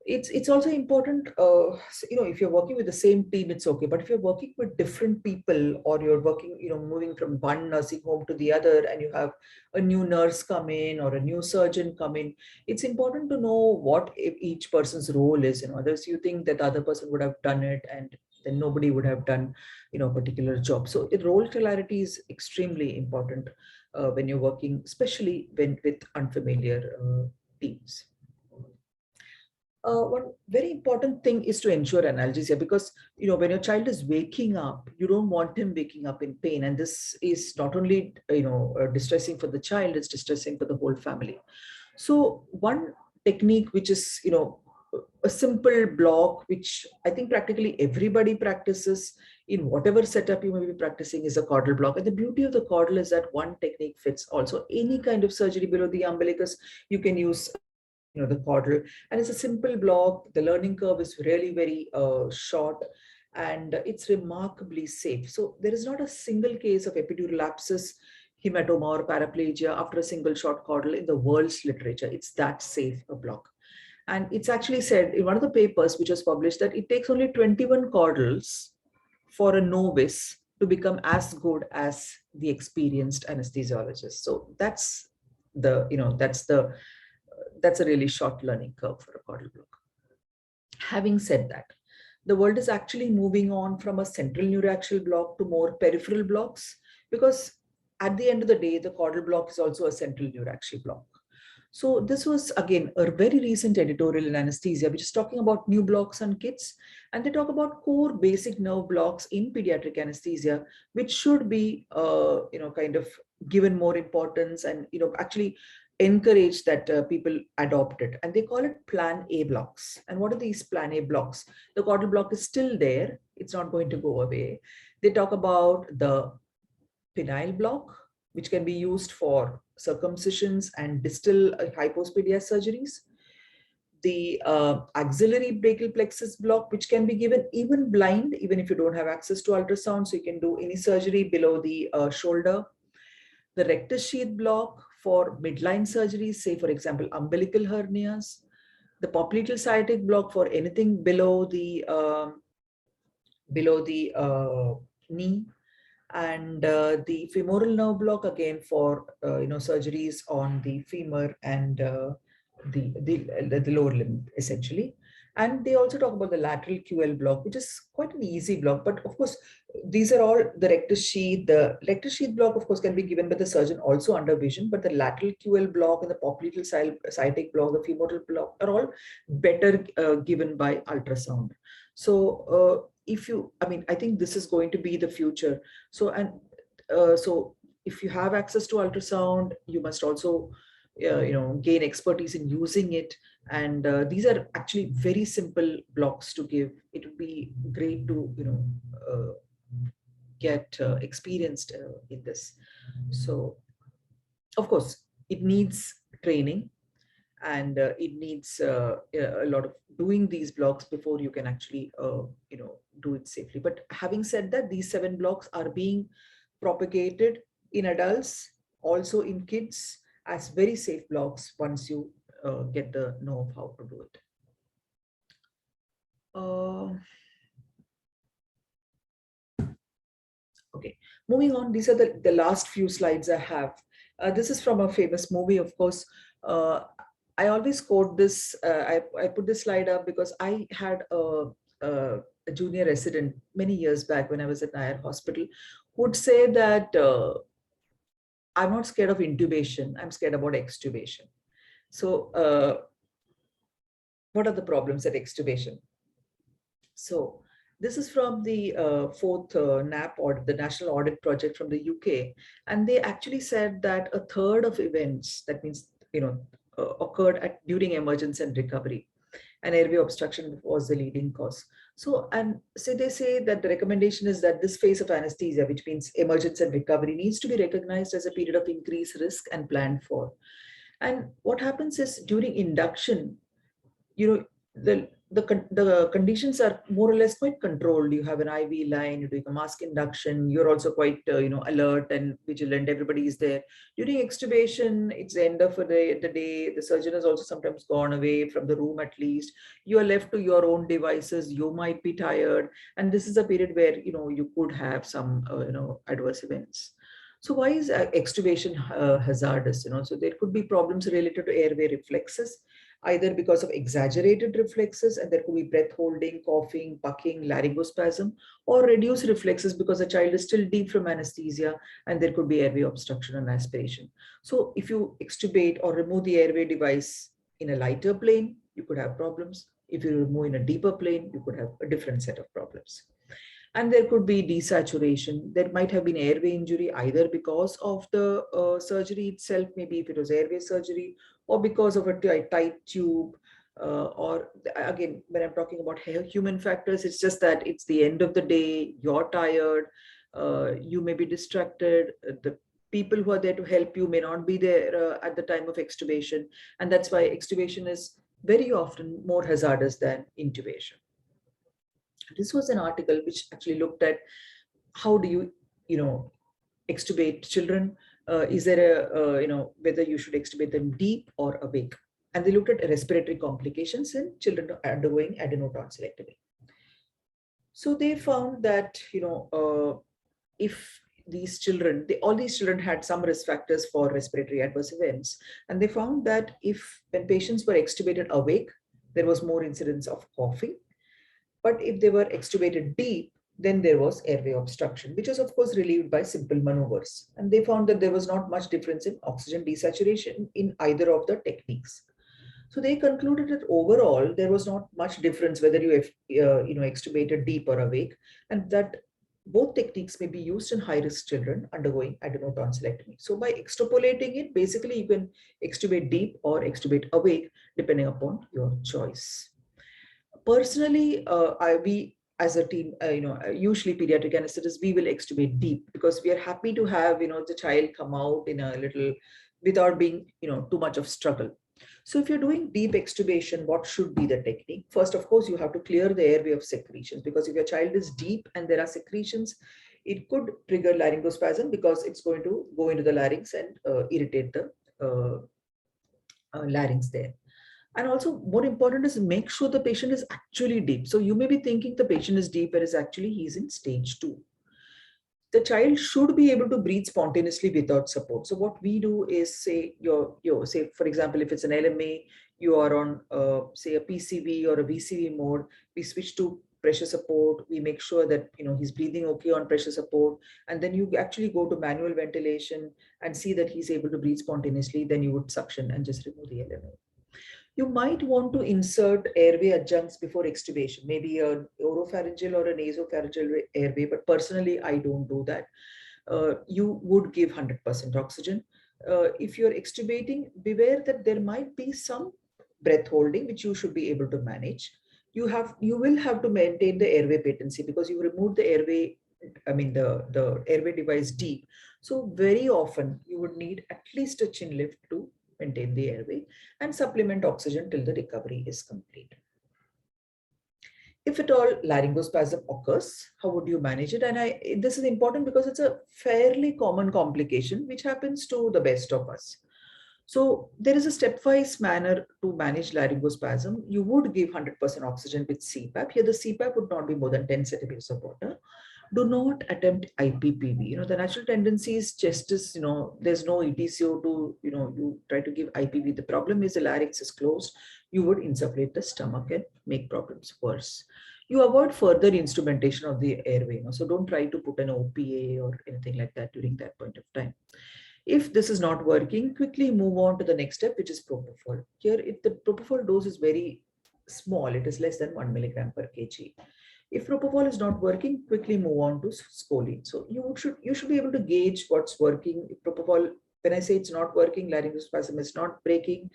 It's also important, if you're working with the same team, it's okay. But if you're working with different people, or you're working, moving from one nursing home to the other, and you have a new nurse come in or a new surgeon come in, it's important to know what each person's role is. Others, you think that the other person would have done it, and then nobody would have done, a particular job. So role clarity is extremely important when you're working, especially with unfamiliar teams. One very important thing is to ensure analgesia, because when your child is waking up, you don't want him waking up in pain, and this is not only distressing for the child, it's distressing for the whole family. So one technique, which is a simple block, which I think practically everybody practices in whatever setup you may be practicing, is a caudal block. And the beauty of the caudal is that one technique fits also any kind of surgery below the umbilicus. You can use the caudal, and it's a simple block. The learning curve is really very short, and it's remarkably safe. So there is not a single case of epidural abscess, hematoma, or paraplegia after a single short caudal in the world's literature. It's that safe a block. And it's actually said in one of the papers which was published that it takes only 21 caudals for a novice to become as good as the experienced anesthesiologist. So that's that's a really short learning curve for a caudal block. Having said that, the world is actually moving on from a central neuraxial block to more peripheral blocks, because at the end of the day, the caudal block is also a central neuraxial block. So this was, again, a very recent editorial in Anesthesia, which is talking about new blocks on kids. And they talk about core basic nerve blocks in pediatric anesthesia, which should be, kind of given more importance, and, actually encourage that people adopt it. And they call it plan A blocks. And what are these plan A blocks? The caudal block is still there. It's not going to go away. They talk about the penile block, which can be used for circumcisions and distal hypospedia surgeries. The axillary brachial plexus block, which can be given even blind, even if you don't have access to ultrasound. So you can do any surgery below the shoulder. The rectus sheath block for midline surgeries, say for example, umbilical hernias. The popliteal sciatic block for anything below the knee. And the femoral nerve block, again, for surgeries on the femur and the lower limb, essentially. And they also talk about the lateral QL block, which is quite an easy block. But of course, these are all the rectus sheath. The rectus sheath block, of course, can be given by the surgeon also under vision. But the lateral QL block and the popliteal sciatic block, the femoral block, are all better given by ultrasound. So I think this is going to be the future. So, so if you have access to ultrasound, you must also gain expertise in using it. And these are actually very simple blocks to give. It would be great to get experienced in this. So of course it needs training, and it needs a lot of doing these blocks before you can actually do it safely. But having said that, these 7 blocks are being propagated in adults, also in kids, as very safe blocks once you get the know of how to do it. Okay, moving on. These are the last few slides I have. This is from a famous movie, of course. I always quote this. I put this slide up because I had a junior resident many years back when I was at Nair Hospital, who would say that I'm not scared of intubation, I'm scared about extubation. So what are the problems at extubation? So this is from the 4th NAP audit, the National Audit Project from the UK. And they actually said that a third of events, that means, occurred during emergency and recovery, and airway obstruction was the leading cause. So, and so they say that the recommendation is that this phase of anesthesia, which means emergency and recovery, needs to be recognized as a period of increased risk and planned for. And what happens is during induction, the the conditions are more or less quite controlled. You have an IV line, you're doing a mask induction, you're also quite alert and vigilant, everybody is there. During extubation, it's the end of the day, the surgeon has also sometimes gone away from the room at least. You are left to your own devices, you might be tired, and this is a period where you could have some adverse events. So why is extubation hazardous? So there could be problems related to airway reflexes, either because of exaggerated reflexes, and there could be breath holding, coughing, pucking, laryngospasm, or reduced reflexes because the child is still deep from anesthesia and there could be airway obstruction and aspiration. So if you extubate or remove the airway device in a lighter plane, you could have problems. If you remove in a deeper plane, you could have a different set of problems. And there could be desaturation. There might have been airway injury either because of the surgery itself, maybe if it was airway surgery, or because of a tight tube, or again, when I'm talking about human factors, it's just that it's the end of the day, you're tired, you may be distracted, the people who are there to help you may not be there at the time of extubation, and that's why extubation is very often more hazardous than intubation. This was an article which actually looked at how do you extubate children. Is there a, whether you should extubate them deep or awake? And they looked at respiratory complications in children undergoing adenotonsillectomy. So they found that, if these children, all these children had some risk factors for respiratory adverse events. And they found that when patients were extubated awake, there was more incidence of coughing. But if they were extubated deep, then there was airway obstruction, which was of course relieved by simple maneuvers. And they found that there was not much difference in oxygen desaturation in either of the techniques. So they concluded that overall, there was not much difference whether you extubated deep or awake, and that both techniques may be used in high-risk children undergoing adenotonsillectomy. So by extrapolating it, basically you can extubate deep or extubate awake, depending upon your choice. Personally, we as a team, usually pediatric anesthetists, we will extubate deep because we are happy to have, the child come out in a little without being, too much of struggle. So if you're doing deep extubation, what should be the technique? First, of course, you have to clear the airway of secretions, because if your child is deep and there are secretions, it could trigger laryngospasm because it's going to go into the larynx and irritate the larynx there. And also more important is make sure the patient is actually deep. So you may be thinking the patient is deep, whereas actually he's in stage 2. The child should be able to breathe spontaneously without support. So what we do is say, say for example, if it's an LMA, you are on say a PCV or a VCV mode, we switch to pressure support. We make sure that he's breathing okay on pressure support, and then you actually go to manual ventilation and see that he's able to breathe spontaneously. Then you would suction and just remove the LMA. You might want to insert airway adjuncts before extubation, maybe an oropharyngeal or a nasopharyngeal airway, but personally, I don't do that. You would give 100% oxygen. If you're extubating, beware that there might be some breath holding, which you should be able to manage. You will have to maintain the airway patency because you remove the airway, the airway device deep. So very often you would need at least a chin lift to maintain the airway and supplement oxygen till the recovery is complete. If at all laryngospasm occurs, how would you manage it? And this is important because it's a fairly common complication which happens to the best of us. So there is a stepwise manner to manage laryngospasm. You would give 100% oxygen with CPAP. Here the CPAP would not be more than 10 centimeters of water. Do not attempt IPPV. The natural tendency is chest is, there's no ETCO2, you try to give IPV. The problem is the larynx is closed. You would insufflate the stomach and make problems worse. You avoid further instrumentation of the airway. So don't try to put an OPA or anything like that during that point of time. If this is not working, quickly move on to the next step, which is propofol. Here, if the propofol dose is very small, it is less than 1 milligram per kg. If propofol is not working, quickly move on to scoline. So you should be able to gauge what's working. If propofol, when I say it's not working, laryngospasm is not breaking,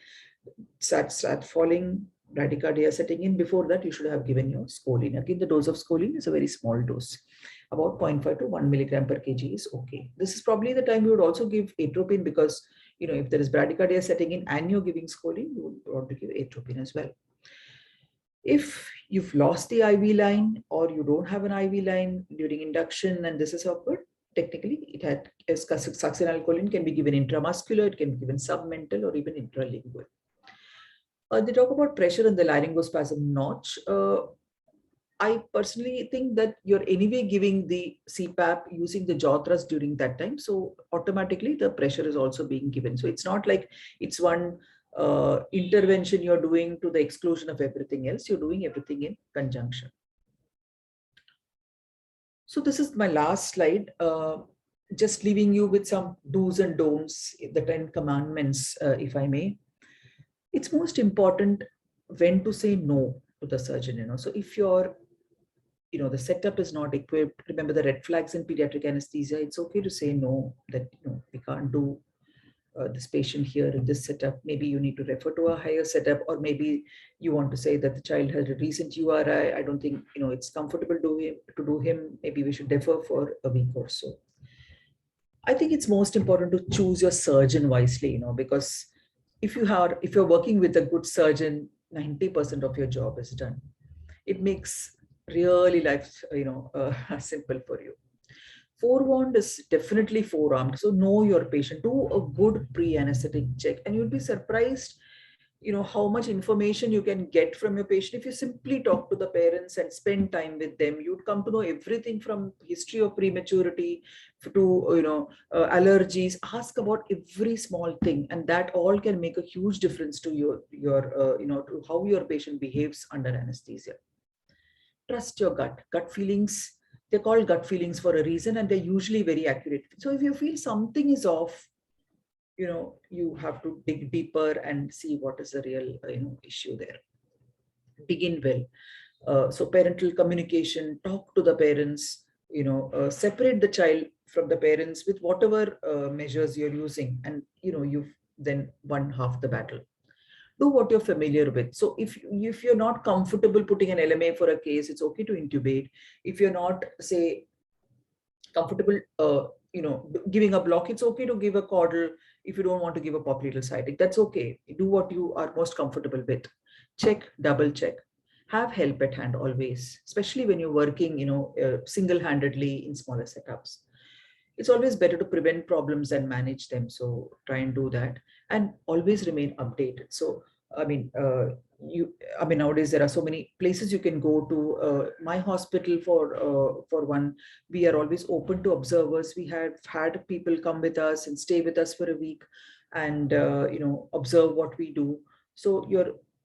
start falling, bradycardia setting in. Before that, you should have given your scoline. Again, the dose of scoline is a very small dose. About 0.5 to 1 milligram per kg is okay. This is probably the time you would also give atropine because, if there is bradycardia setting in and you're giving scoline, you would want to give atropine as well. If you've lost the IV line or you don't have an IV line during induction and this is occurred, technically it had succinylcholine can be given intramuscular, it can be given submental or even intralingual. They talk about pressure in the laryngospasm notch. I personally think that you're anyway giving the CPAP using the jaw thrust during that time. So automatically the pressure is also being given. So it's not like it's one intervention you're doing to the exclusion of everything else. You're doing everything in conjunction. So this is my last slide. Just leaving you with some do's and don'ts, the 10 commandments, if I may. It's most important when to say no to the surgeon. So if you're the setup is not equipped, remember the red flags in pediatric anesthesia, it's okay to say no, that we can't do this patient here in this setup. Maybe you need to refer to a higher setup, or maybe you want to say that the child has a recent URI. I don't think it's comfortable to do him. Maybe we should defer for a week or so. I think it's most important to choose your surgeon wisely, because if you're working with a good surgeon, 90% of your job is done. It makes really life simple for you. Forewarned is definitely forearmed. So know your patient, do a good pre-anesthetic check, and you'll be surprised how much information you can get from your patient if you simply talk to the parents and spend time with them. You'd come to know everything from history of prematurity to allergies. Ask about every small thing, and that all can make a huge difference to your to how your patient behaves under anesthesia. Trust your gut feelings. They're called gut feelings for a reason, and they're usually very accurate. So if you feel something is off, you have to dig deeper and see what is the real issue there. Begin well. So parental communication, talk to the parents, separate the child from the parents with whatever measures you're using, and you've then won half the battle. Do what you're familiar with. So if you're not comfortable putting an LMA for a case, it's okay to intubate. If you're not, say, comfortable giving a block, it's okay to give a caudal. If you don't want to give a popliteal sighting, that's okay. Do what you are most comfortable with. Check, double check. Have help at hand always, especially when you're working single-handedly in smaller setups. It's always better to prevent problems than manage them. So try and do that, and always remain updated. So nowadays there are so many places you can go to. My hospital, for one, we are always open to observers. We have had people come with us and stay with us for a week and observe what we do. So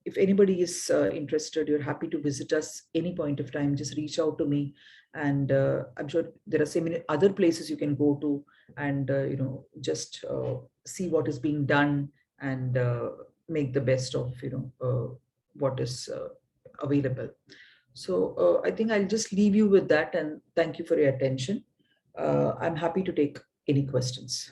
if anybody is interested, you're happy to visit us any point of time. Just reach out to me, and I'm sure there are so many other places you can go to and just see what is being done and make the best of what is available. So I think I'll just leave you with that, and thank you for your attention. I'm happy to take any questions.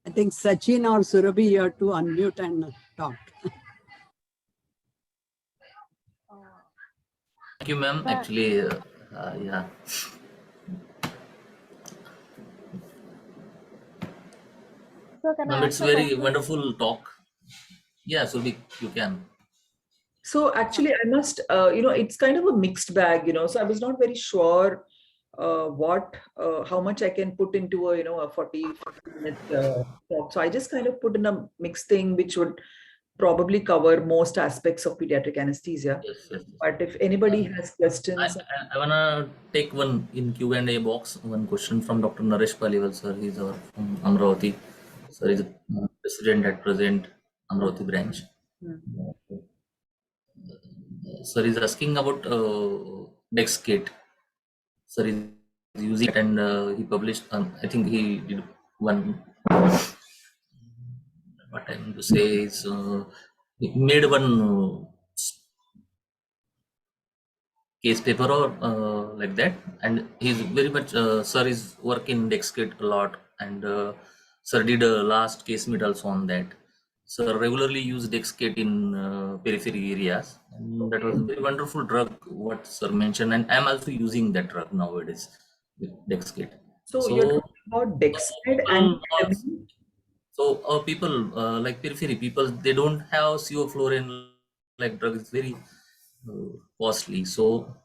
I think Sachin or Surabhi, you have to unmute and talk. Thank you, ma'am. Actually, yeah. So can I Ma'am, ask it's a very question? wonderful talk. Yeah, so you can. So actually, I must, it's kind of a mixed bag, so I was not very sure how much I can put into a 40-minute talk. So I just kind of put in a mixed thing, which would probably cover most aspects of pediatric anesthesia. Yes. But if anybody has questions. I wanna take one in Q&A box, one question from Dr. Naresh Paliwal, sir. He's from Amravati. Sir is president at present, Amravati branch. Sir is asking about Dex kit. Sir is using it, and he published, I think he did one, what I mean to say is, he made one case paper or like that, and he's very much sir is work in DexKit a lot, and sir did a last case meet also on that. Sir regularly use DexKit in periphery areas, and that was a very wonderful drug what sir mentioned, and I'm also using that drug nowadays with DexKit. So you're talking about Dexmed and ketamine? So people like periphery people, they don't have sevoflurane like drug is very costly. So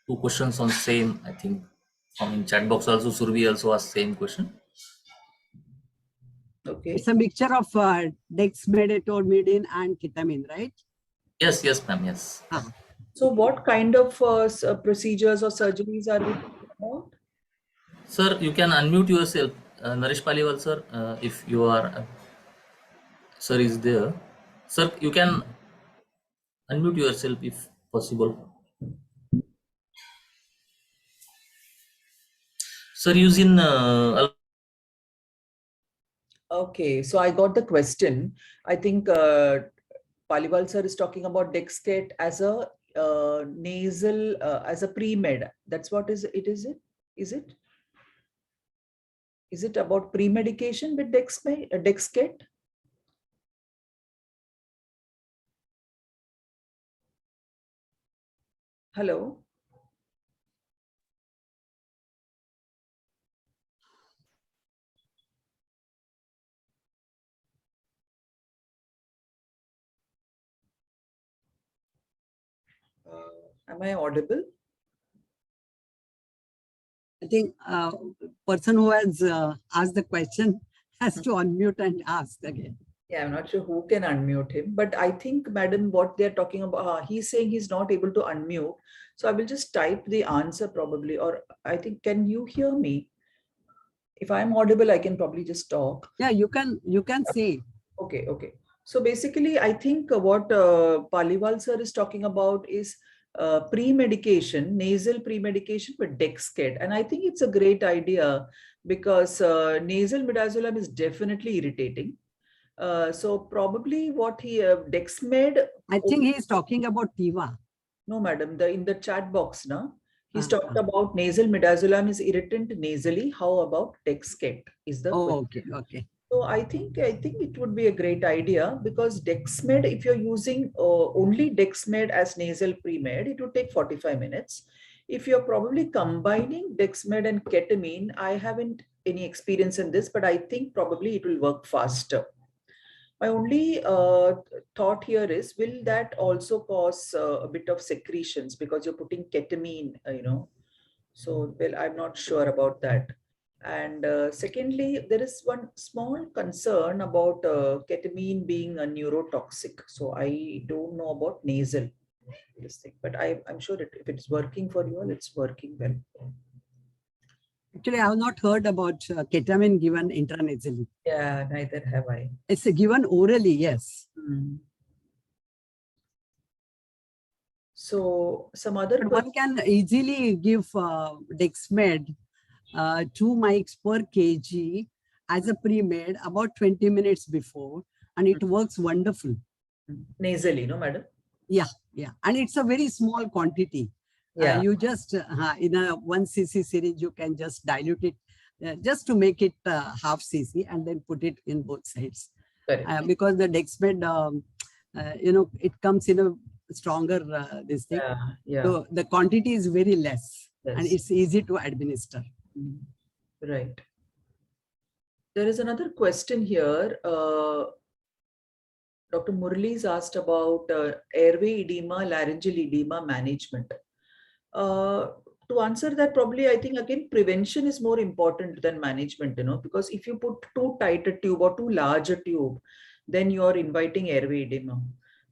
two questions on same, I think from in chat box also Survi also asked same question. Okay. It's a mixture of dexmedetomidine and ketamine, right? Yes, ma'am, yes. So what kind of procedures or surgeries are we talking about? Sir, you can unmute yourself. Naresh Paliwal sir, if you are, sir is there. Sir, you can unmute yourself if possible. Sir, using Okay, so I got the question. I think Paliwal sir is talking about DexKit as a nasal, as a pre-med. That's what is it? Is it? Is it about pre-medication with DexKit? Hello? Am I audible? I think person who has asked the question has to unmute and ask again. Yeah, I'm not sure who can unmute him, but I think, madam, what they're talking about, he's saying he's not able to unmute. So I will just type the answer probably, or I think, can you hear me? If I'm audible, I can probably just talk. Yeah, you can say. Okay. So basically, I think what Paliwal sir is talking about is pre-medication, nasal pre-medication with DexKit. And I think it's a great idea because nasal midazolam is definitely irritating. So probably what he Dexmed. I think he is talking about Tiva. No, madam, in the chat box, na, he's talked about nasal midazolam is irritant nasally. How about DexKit is the question. Okay. So I think it would be a great idea because Dexmed, if you're using only Dexmed as nasal pre-med, it would take 45 minutes. If you're probably combining Dexmed and ketamine, I haven't any experience in this, but I think probably it will work faster. My only thought here is, will that also cause a bit of secretions because you're putting ketamine, So, well, I'm not sure about that. And secondly, there is one small concern about ketamine being a neurotoxic. So I don't know about nasal, this thing, but I'm sure if it's working for you all, it's working well. Actually, I have not heard about ketamine given intranasally. Yeah, neither have I. It's given orally, yes. So some other. But one can easily give Dexmed 2 mics per kg as a pre-med about 20 minutes before, and it works wonderful. Nasally, no, madam? Yeah. And it's a very small quantity. Yeah. You just, in a 1 cc syringe, you can just dilute it just to make it half cc and then put it in both sides. Because the Dexmed, it comes in a stronger this thing. Yeah. So the quantity is very less, yes, and it's easy to administer. Right. There is another question here. Dr. Murali's asked about airway edema, laryngeal edema management. To answer that, probably I think again prevention is more important than management, because if you put too tight a tube or too large a tube, then you are inviting airway edema.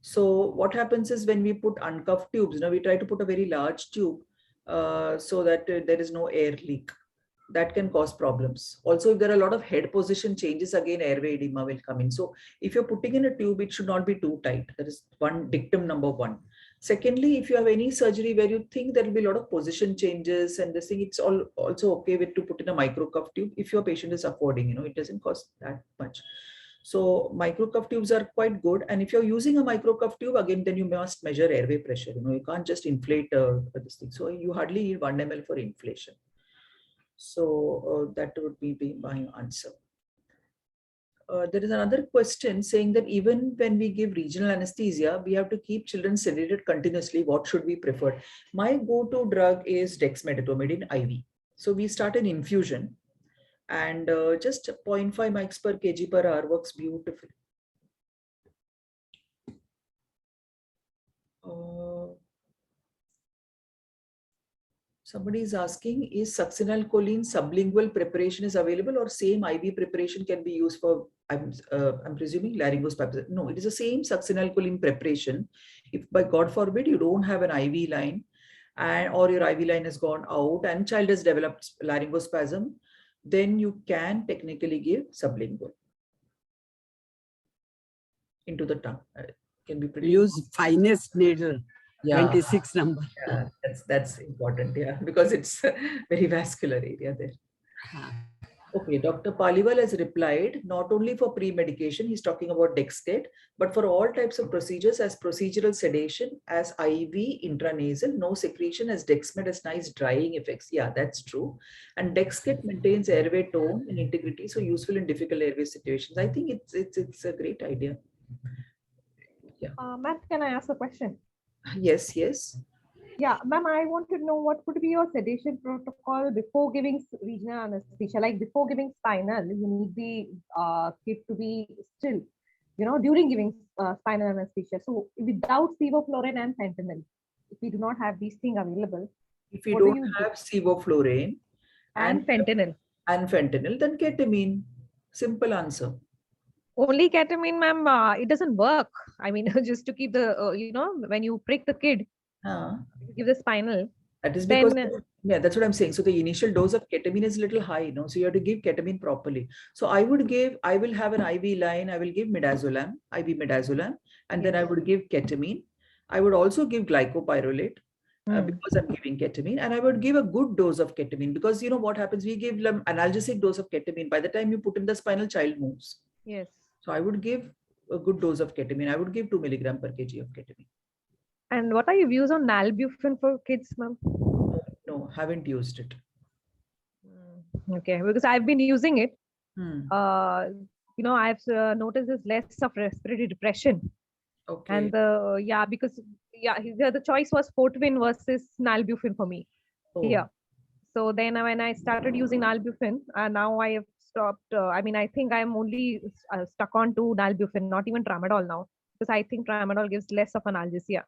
So what happens is when we put uncuffed tubes, we try to put a very large tube so that there is no air leak. That can cause problems. Also, if there are a lot of head position changes, again airway edema will come in. So if you're putting in a tube, it should not be too tight. That is one dictum number one. Secondly, if you have any surgery where you think there will be a lot of position changes and this thing, it's also okay to put in a micro cuff tube if your patient is affording, it doesn't cost that much. So microcuff tubes are quite good. And if you're using a microcuff tube, again, then you must measure airway pressure. You can't just inflate this thing. So you hardly need 1 ml for inflation. So that would be my answer. There is another question saying that even when we give regional anesthesia, we have to keep children sedated continuously. What should we prefer? My go-to drug is dexmedetomidine IV. So we start an infusion, and just 0.5 mics per kg per hour works beautifully. Somebody is asking, is succinylcholine sublingual preparation is available, or same IV preparation can be used for, I'm presuming, laryngospasm? No, it is the same succinylcholine preparation. If by God forbid you don't have an IV line, or your IV line has gone out and child has developed laryngospasm, then you can technically give sublingual into the tongue. Can be pretty. Use finest needle. Yeah. 26 number. Yeah, that's important. Yeah, because it's a very vascular area there. Okay, Dr. Paliwal has replied, not only for pre-medication, he's talking about Dexkit, but for all types of procedures as procedural sedation, as IV, intranasal, no secretion, as Dexmed has nice drying effects. Yeah, that's true. And Dexkit maintains airway tone and integrity, so useful in difficult airway situations. I think it's a great idea. Yeah. Ma'am, can I ask a question? Yes, yes. Yeah, ma'am, I want to know what would be your sedation protocol before giving regional anesthesia? Like before giving spinal, you need the kid to be still, during giving spinal anesthesia. So without sevoflurane and fentanyl, if we do not have these things available, if you don't have sevoflurane and fentanyl, then ketamine. Simple answer. Only ketamine, ma'am, it doesn't work. I mean, just to keep the, when you prick the kid, give the spinal. That is because, yeah, that's what I'm saying. So the initial dose of ketamine is a little high, so you have to give ketamine properly. So I will have an IV line, I will give midazolam, IV midazolam, and then I would give ketamine. I would also give glycopyrrolate because I'm giving ketamine, and I would give a good dose of ketamine because what happens, we give them analgesic dose of ketamine. By the time you put in the spinal, child moves. Yes. So I would give a good dose of ketamine. I would give 2 milligram per kg of ketamine. And what are your views on nalbuphine for kids, ma'am? No, haven't used it. Okay, because I've been using it. Hmm. I've noticed there's less of respiratory depression. Okay. And the choice was Fortwin versus nalbuphine for me. Oh. Yeah. So then when I started using nalbuphine, now I have stopped. I think I'm only stuck on to nalbuphine, not even tramadol now, because I think tramadol gives less of analgesia.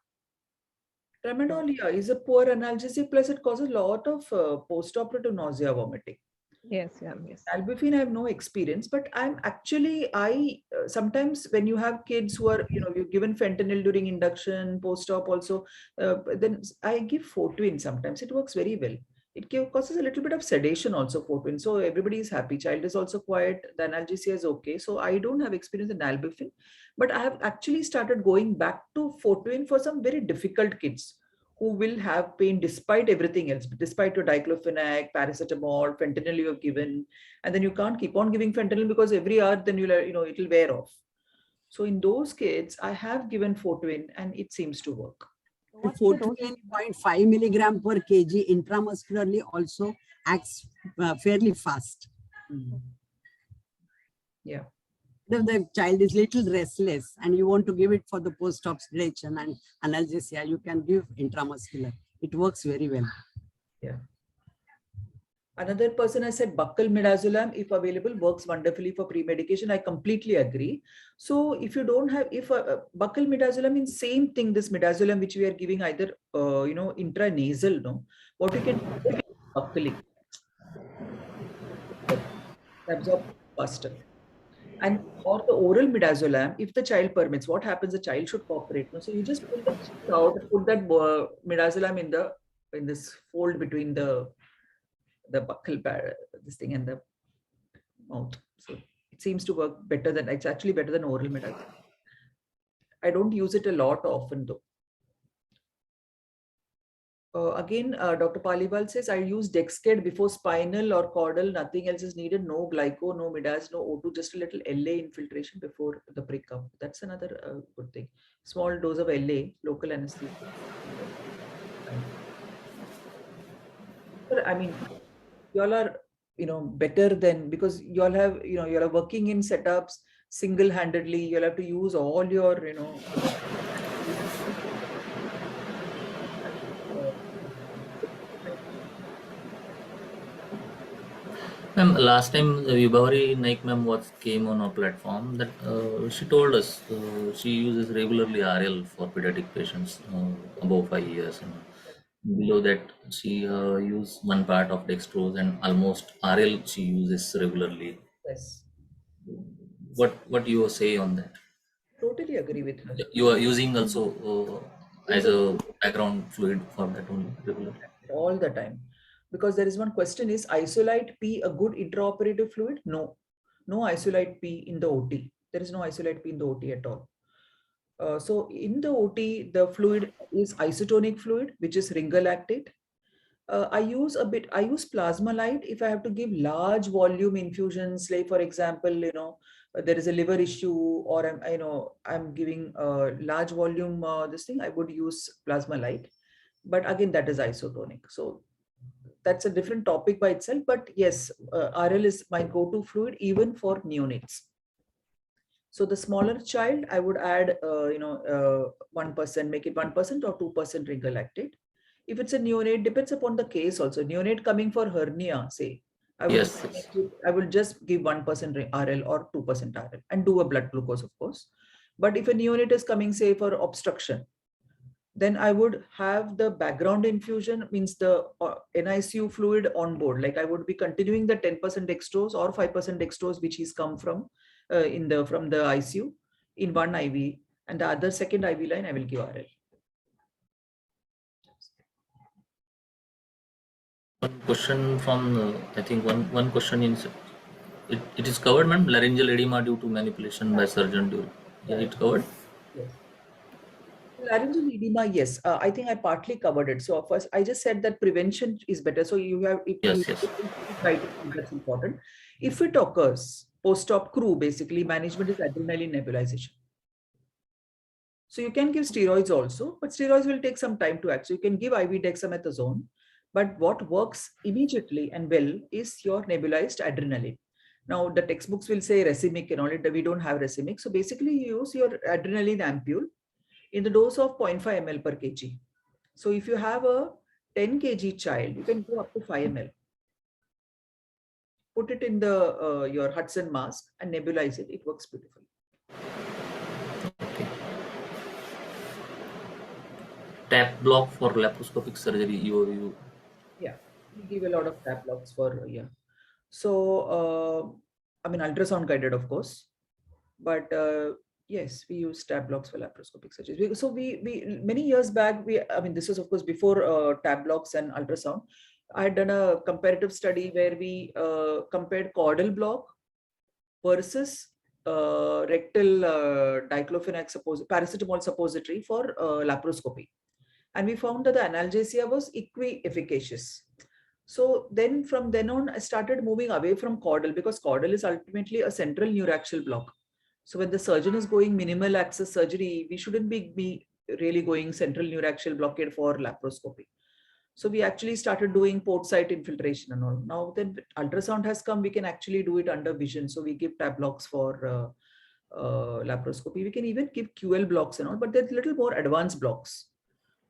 Tramadol, yeah, is a poor analgesic, plus it causes a lot of post-operative nausea, vomiting. Yes, yeah, yes. Nalbuphine, I have no experience, but sometimes when you have kids who are, you're given fentanyl during induction, post-op also, then I give Fortwin sometimes. It works very well. It causes a little bit of sedation also, Fortwin. So everybody is happy. Child is also quiet. The analgesia is okay. So I don't have experience in nalbuphine, but I have actually started going back to Fortwin for some very difficult kids who will have pain despite everything else, despite your diclofenac, paracetamol, fentanyl you have given, and then you can't keep on giving fentanyl because every hour then it'll wear off. So in those kids, I have given Fortwin and it seems to work. 14.5 milligram per kg intramuscularly also acts fairly fast. Yeah. If the child is little restless and you want to give it for the post-op sedation and analgesia, you can give intramuscular. It works very well. Yeah. Another person has said buccal midazolam, if available, works wonderfully for pre-medication. I completely agree. So if you don't have, buccal midazolam means same thing, this midazolam which we are giving either, intranasal, no? What you can do is buccally. Absorb faster. And for the oral midazolam, if the child permits, what happens? The child should cooperate. No? So you just pull the cheek out, put that midazolam in this fold between the buccal this thing and the mouth. So it seems to work better than, it's actually better than oral midazolam. I don't use it a lot often though. Again, Dr. Paliwal says, I use Dexcade before spinal or caudal. Nothing else is needed. No glyco, no midas, no O2, just a little LA infiltration before the prick-up. That's another good thing. Small dose of LA, local anesthesia. I mean, y'all are, better than, because y'all have, y'all are working in setups single-handedly. You'll have to use all your, Ma'am, last time Vibhavari Naik ma'am came on our platform that she told us she uses regularly RL for pediatric patients above 5 years. Below that, she uses one part of dextrose, and almost RL she uses regularly. Yes. What do you say on that? Totally agree with her. You are using also as a background fluid for that only regularly? All the time. Because there is one question, is Isolite P a good intraoperative fluid? No. No Isolite P in the OT. There is no Isolite P in the OT at all. So in the OT, the fluid is isotonic fluid, which is ringalactate. I use plasma light if I have to give large volume infusions, like for example, there is a liver issue, or I'm giving large volume this thing, I would use plasma light. But again, that is isotonic. So that's a different topic by itself. But yes, RL is my go-to fluid even for neonates. So the smaller child, I would add, 1%, make it 1% or 2% ringalactate. If it's a neonate, depends upon the case also. Neonate coming for hernia, say, I will just give 1% RL or 2% RL and do a blood glucose, of course. But if a neonate is coming, say, for obstruction, then I would have the background infusion, means the NICU fluid on board. Like I would be continuing the 10% dextrose or 5% dextrose, which he's come from from the ICU in one IV, and the other second IV line I will give RL. One question from I think one question in it is covered, ma'am. Laryngeal edema due to manipulation by surgeon. It's covered. Yes. Laryngeal edema, yes. I think I partly covered it. So first, I just said that prevention is better. So you have, that's important. If it occurs, post-op crew, basically management is adrenaline nebulization. So you can give steroids also, but steroids will take some time to act. So you can give IV dexamethasone, but what works immediately and well is your nebulized adrenaline. Now the textbooks will say racemic and all it, we don't have racemic. So basically you use your adrenaline ampule in the dose of 0.5 ml per kg. So if you have a 10 kg child, you can go up to 5 ml. Put it in the your Hudson mask and nebulize it. It works beautifully. Okay. Tap block for laparoscopic surgery. Yeah, we give a lot of tap blocks for So I mean ultrasound guided, of course, but yes, we use tab blocks for laparoscopic surgery. So we many years back, I mean, this was of course before tab blocks and ultrasound. I had done a comparative study where we compared caudal block versus rectal diclofenac paracetamol suppository for laparoscopy. And we found that the analgesia was equi-efficacious. So then from then on, I started moving away from caudal, because caudal is ultimately a central neuraxial block. So when the surgeon is going minimal access surgery, we shouldn't be really going central neuraxial blockade for laparoscopy. So we actually started doing port site infiltration and all. Now then ultrasound has come, we can actually do it under vision. So we give tab blocks for laparoscopy. We can even give QL blocks and all, but there's little more advanced blocks.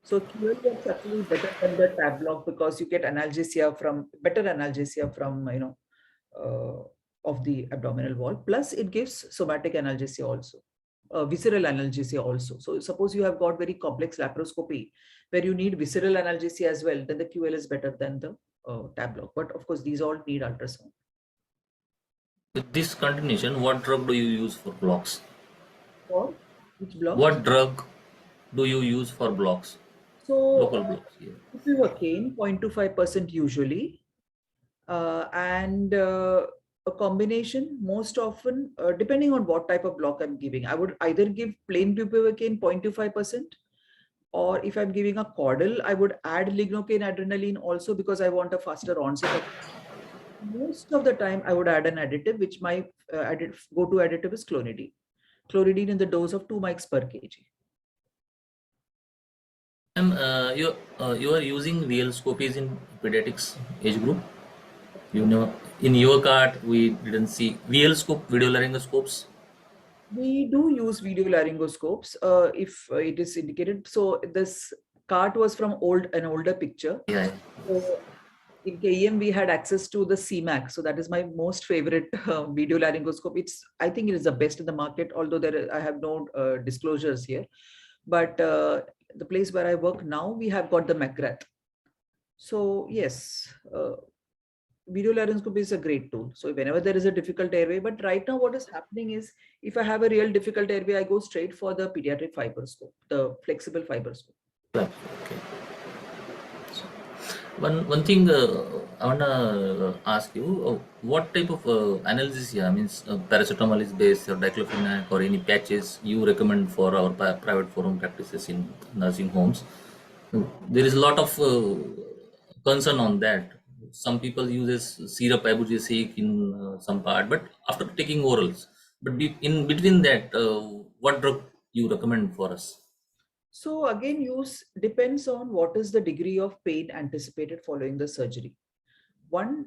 So QL works actually better than the tab block, because you get better analgesia from of the abdominal wall. Plus it gives somatic analgesia also, visceral analgesia also. So suppose you have got very complex laparoscopy where you need visceral analgesia as well, then the QL is better than the tab block. But of course, these all need ultrasound. With this continuation, what drug do you use for blocks? For which block? What drug do you use for blocks? So local blocks. Bupivacaine, 0.25% usually, and a combination most often, depending on what type of block I'm giving. I would either give plain bupivacaine 0.25%, Or if I'm giving a caudal, I would add lignocaine adrenaline also because I want a faster onset. Most of the time, I would add an additive, which my go-to additive is clonidine. Clonidine in the dose of 2 mics per kg. You are using VL scopies in pediatrics age group. You know, in your cart we didn't see VL scope, video laryngoscopes. We do use video laryngoscopes if it is indicated. So this cart was from an older picture. Yeah. So in KEM, we had access to the CMAC. So that is my most favorite video laryngoscope. I think it is the best in the market, although I have no disclosures here. But the place where I work now, we have got the McGrath. So yes, video laryngoscopy is a great tool. So whenever there is a difficult airway, but right now what is happening is if I have a real difficult airway, I go straight for the pediatric fibroscope, the flexible fibroscope. Okay. One thing I wanna ask you, what type of analgesia, means paracetamol is based or diclofenac or any patches you recommend for our private forum practices in nursing homes? There is a lot of concern on that. Some people uses syrup ibugesic in some part, but after taking orals. But in between that, what drug you recommend for us? So again, use depends on what is the degree of pain anticipated following the surgery. One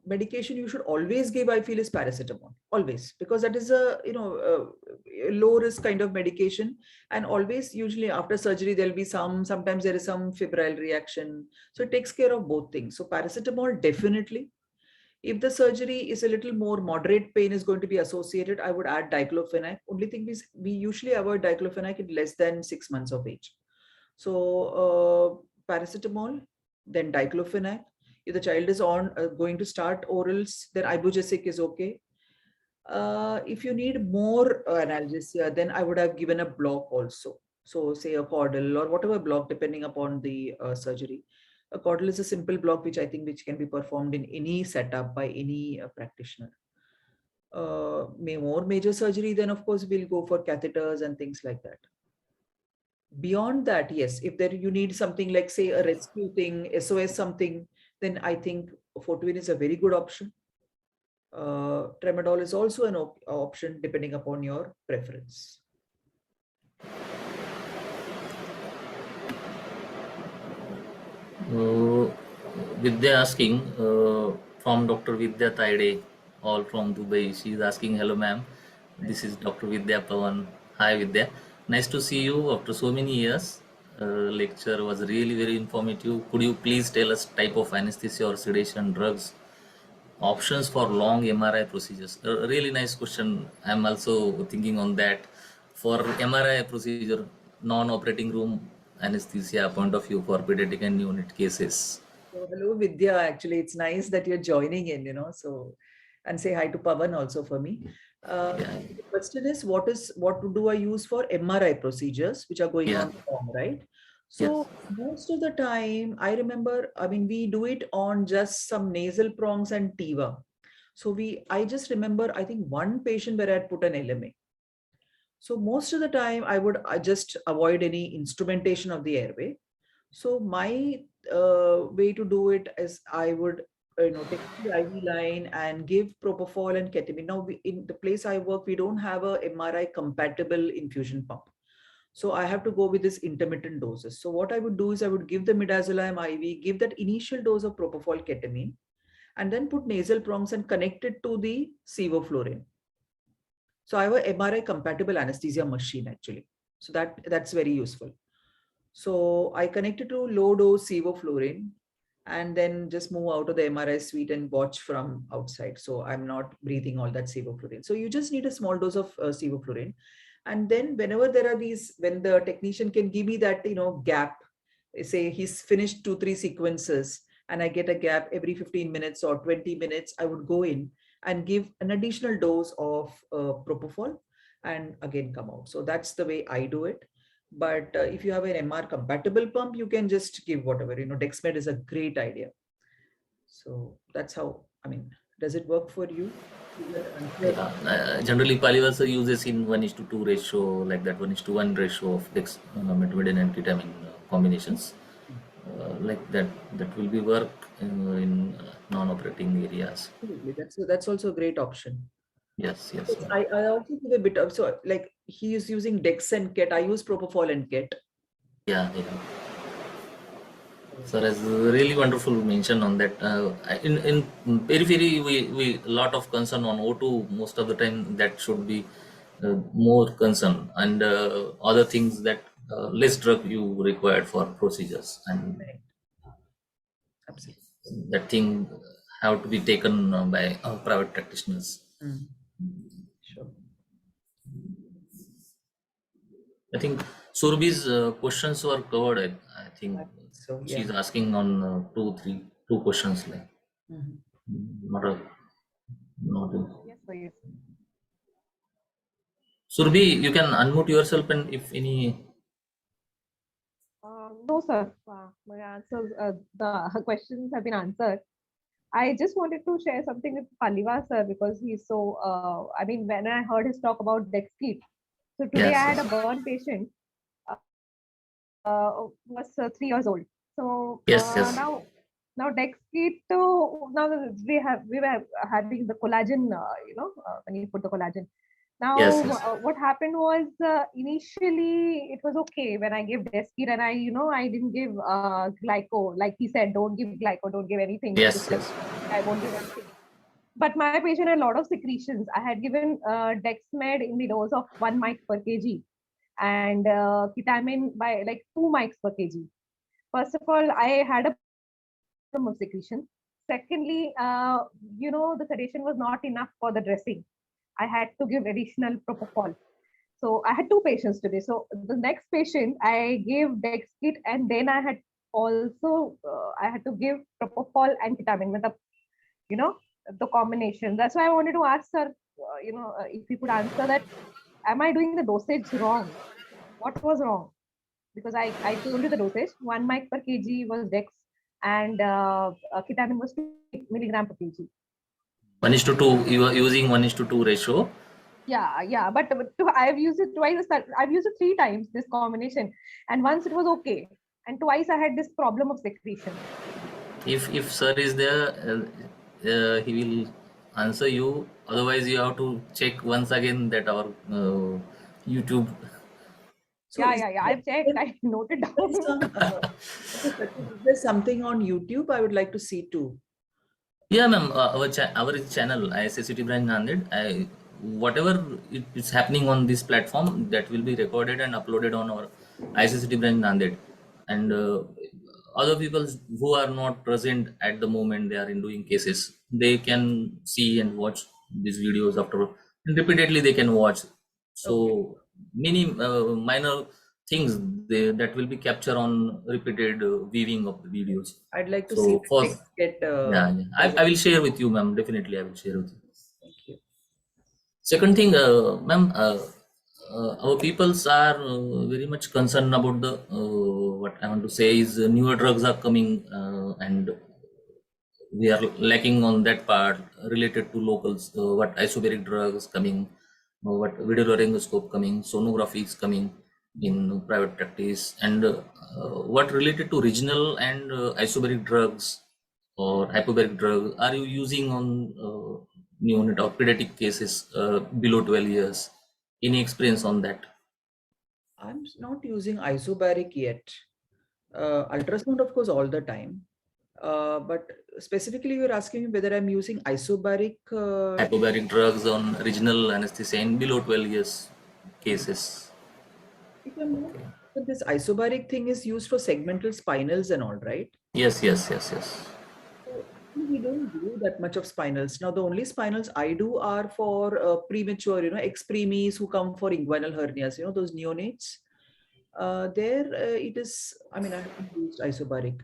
medication you should always give, I feel, is paracetamol, always, because that is a low risk kind of medication, and always usually after surgery there'll be sometimes there is some febrile reaction, so it takes care of both things. So paracetamol definitely. If the surgery is a little more moderate pain is going to be associated, I would add diclofenac. Only thing is we usually avoid diclofenac in less than 6 months of age. So paracetamol, then diclofenac. If the child is going to start orals, then ibugesic is okay. If you need more analgesia, then I would have given a block also. So say a caudal or whatever block, depending upon the surgery. A caudal is a simple block, which I think which can be performed in any setup by any practitioner. More major surgery, then of course we'll go for catheters and things like that. Beyond that, yes, if you need something like say a rescue thing, SOS something, then I think Fortwin is a very good option. Tramadol is also an option depending upon your preference. Vidya asking from Dr. Vidya Taide, all from Dubai. She is asking, hello ma'am, this is Dr. Vidya Pawan. Hi Vidya, nice to see you after so many years. Lecture was really very informative. Could you please tell us type of anesthesia or sedation drugs, options for long MRI procedures? A really nice question. I'm also thinking on that. For MRI procedure, non-operating room anesthesia point of view for pediatric and neonate cases. So, hello Vidya, actually it's nice that you're joining in, and say hi to Pavan also for me. The question is, what do I use for MRI procedures which are going on wrong, right? So most of the time, I remember, we do it on just some nasal prongs and TIVA. So I just remember, I think one patient where I had put an LMA. So most of the time I would just avoid any instrumentation of the airway. So my way to do it is I would take the IV line and give propofol and ketamine. Now in the place I work, we don't have a MRI compatible infusion pump. So I have to go with this intermittent doses. So what I would do is I would give the midazolam IV, give that initial dose of propofol ketamine, and then put nasal prongs and connect it to the sevoflurane. So I have a MRI compatible anesthesia machine actually. So that's very useful. So I connected to low dose sevoflurane and then just move out of the MRI suite and watch from outside. So I'm not breathing all that sevoflurane. So you just need a small dose of sevoflurane. And then whenever there are when the technician can give me that, gap, say he's finished 2-3 sequences and I get a gap every 15 minutes or 20 minutes, I would go in and give an additional dose of propofol and again come out. So that's the way I do it. But if you have an MR compatible pump, you can just give whatever, Dexmed is a great idea. So that's how, Does it work for you? Generally, Palivasa uses in 1:2 ratio, like that 1:1 ratio of metamidine and ketamine combinations. Like that will be work in non-operating areas. That's also a great option. Yes. I also give a bit of, so like he is using Dex and Ket. I use Propofol and Ket. Yeah. So that's really wonderful mention on that. In periphery, we lot of concern on O2 most of the time. That should be more concern, and other things that less drug you required for procedures, and absolutely that thing have to be taken by private practitioners. Sure. I think Surbhi's questions were covered. I think so. Yeah. She's asking on two questions like. Yes. Surbhi, you can unmute yourself, and if any. No, sir. My answers, the questions have been answered. I just wanted to share something with Paliva, sir, because he's so. I mean, when I heard his talk about Dexkit, so today I had a burn patient. Was 3 years old. So now Dexkit. Now we were having the collagen. When you put the collagen. Now, what happened was initially it was okay when I gave Dexkit and I didn't give glyco, like he said, don't give glyco, don't give anything. Yes. I won't give anything. But my patient had a lot of secretions. I had given Dexmed in the dose of 1 mic per kg and ketamine by like 2 mics per kg. First of all, I had a problem of secretion. Secondly, the sedation was not enough for the dressing. I had to give additional propofol. So I had 2 patients today. So the next patient, I gave Dexkit and then I had also I had to give propofol and ketamine. The combination. That's why I wanted to ask sir, if you could answer that. Am I doing the dosage wrong? What was wrong? Because I told you the dosage. 1 mic per kg was Dex and ketamine was 2 milligram per kg. 1:2. You are using 1:2 ratio. Yeah. But I've used it twice. I've used it 3 times, this combination. And once it was okay. And twice I had this problem of secretion. If sir is there, he will answer you. Otherwise, you have to check once again that our YouTube. So yeah. I've checked. I noted down. There's something on YouTube I would like to see too. Yeah, ma'am. Our channel, ISSCT branch Nanded. Whatever is happening on this platform, that will be recorded and uploaded on our ISSCT branch Nanded. And other people who are not present at the moment, they are in doing cases, they can see and watch these videos after, and repeatedly they can watch. So many minor things that will be captured on repeated viewing of the videos. I'd like to see first get. I will share with you, ma'am. Definitely, I will share with you. Thank you. Second thing, ma'am, our peoples are very much concerned about the what I want to say is newer drugs are coming and we are lacking on that part related to locals. What isobaric drugs coming, what video laryngoscope coming, sonography is coming in private practice, and what related to regional and isobaric drugs or hypobaric drugs are you using on neonate or pediatric cases below 12 years? Any experience on that? I'm not using isobaric yet. Ultrasound, of course, all the time. But specifically, you're asking me whether I'm using isobaric. Hypobaric drugs on regional anesthesia in below 12 years cases. This isobaric thing is used for segmental spinals and all, right? Yes. We don't do that much of spinals. Now, the only spinals I do are for premature, ex-preemies who come for inguinal hernias, those neonates. It is, I haven't used isobaric.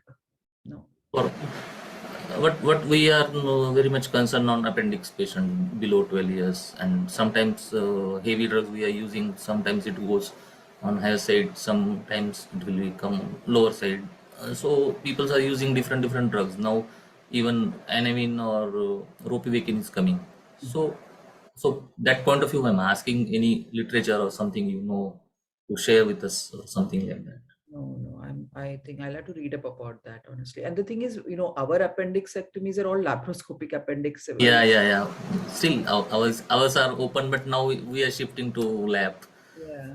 No. What we are very much concerned on appendix patient below 12 years, and sometimes heavy drugs we are using, sometimes it goes on higher side, sometimes it will become lower side. So people are using different drugs. Now even anaemin or ropivacaine is coming. So that point of view, I'm asking any literature or something to share with us or something like that. No, I think I'll have to read up about that, honestly. And the thing is, our appendixectomies are all laparoscopic appendix. Yeah. Still, ours are open, but now we are shifting to lap. Yeah.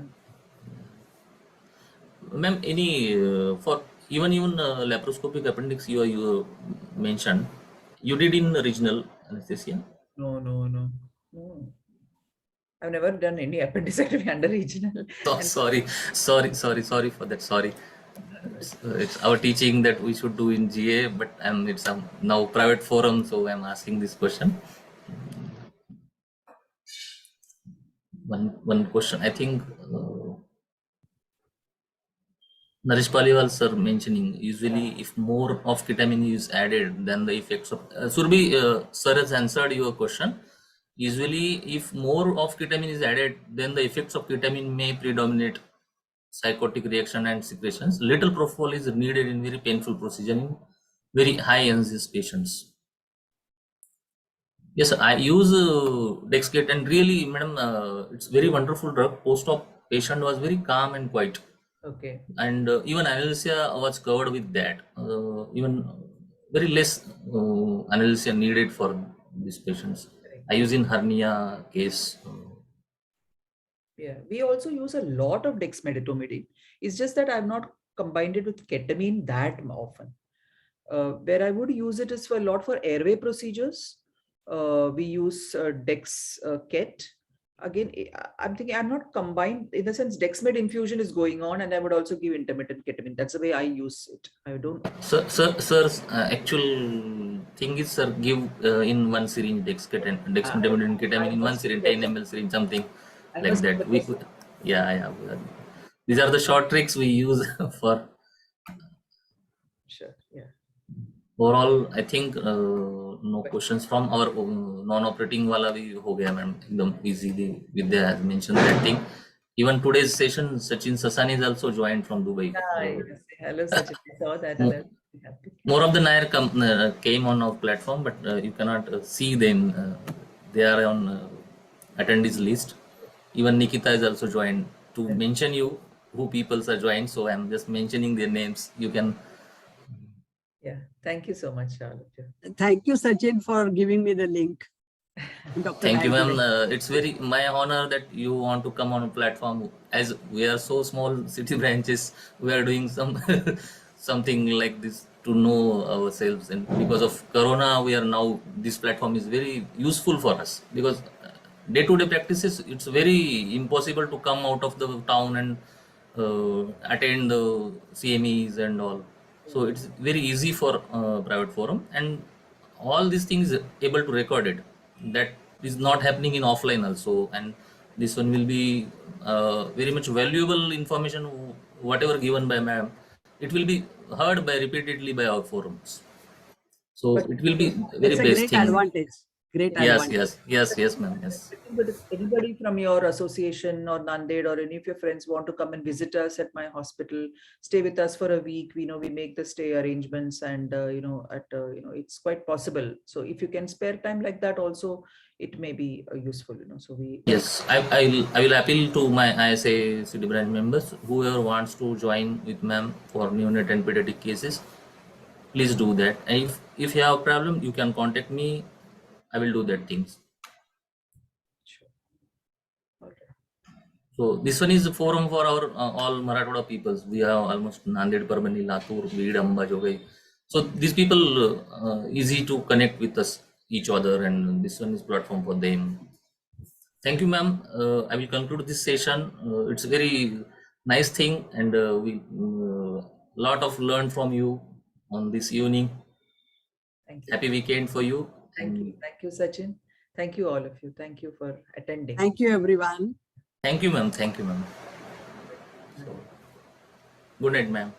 Ma'am, any for even laparoscopic appendix you mentioned, you did in regional anesthesia? No. I've never done any appendicectomy under regional. Oh, sorry for that. Sorry. It's our teaching that we should do in GA, but it's a now private forum, so I'm asking this question. One question, I think Naresh Paliwal sir mentioning, usually if more of ketamine is added, then the effects of Surbi sir has answered your question. Usually if more of ketamine is added, then the effects of ketamine may predominate psychotic reaction and secretions. Little propofol is needed in very painful procedure in very high anxious patients. Yes, I use Dexcate, and really, madam, it's very wonderful drug. Post-op patient was very calm and quiet. Okay. And even anesthesia was covered with that. Even very less anesthesia needed for these patients. I use in hernia case. Yeah, we also use a lot of dexmedetomidine. It's just that I've not combined it with ketamine that often. Where I would use it is for a lot for airway procedures. We use Dex-Ket. Again, I'm thinking I'm not combined in the sense Dexmed infusion is going on, and I would also give intermittent ketamine. That's the way I use it. I don't. Sir, actual thing is, sir, give in one syringe dexmedetomidine ketamine in one syringe, 10 ml syringe, something like that. Yeah. These are the short tricks we use for. Sure. Yeah. Overall, I think no questions from our non-operating wala bhi ho gaya, ma'am. Ekdam easily Vidya has mentioned that thing. Even today's session, Sachin Sasani is also joined from Dubai. Hello, Sachin. I saw that. More of the Nair came on our platform, but you cannot see them. They are on attendees list. Even Nikita is also joined. To mention you who people are joined, so I'm just mentioning their names. You can. Yeah, thank you so much, Charlotte. Thank you, Sachin, for giving me the link. Thank you, ma'am. It's very my honor that you want to come on a platform. As we are so small city branches, we are doing something like this to know ourselves. And because of Corona, we are now, this platform is very useful for us, because day-to-day practices, it's very impossible to come out of the town and attend the CMEs and all. So it's very easy for private forum, and all these things able to record it. That is not happening in offline also, and this one will be very much valuable information. Whatever given by ma'am, it will be heard by repeatedly by our forums. So it will be very best thing. Advantage. Great advantage. Yes, ma'am. Yes. But if anybody from your association or Nanded or any of your friends want to come and visit us at my hospital, stay with us for a week, we make the stay arrangements, and it's quite possible. So if you can spare time like that also, it may be useful. So we. Yes, I will appeal to my ISA city branch members. Whoever wants to join with ma'am for neonate and pediatric cases, please do that. And if you have a problem, you can contact me. I will do that things. Sure. Okay. So this one is a forum for our all Marathwada peoples. We have almost Nanded, Parmani, Latur, Beed, Amba, Jogai. So these people easy to connect with us, each other, and this one is platform for them. Thank you, ma'am. I will conclude this session. It's a very nice thing, and we lot of learn from you on this evening. Thank you. Happy weekend for you. Thank you, Sachin. Thank you, all of you. Thank you for attending. Thank you, everyone. Thank you, ma'am. So, good night, ma'am.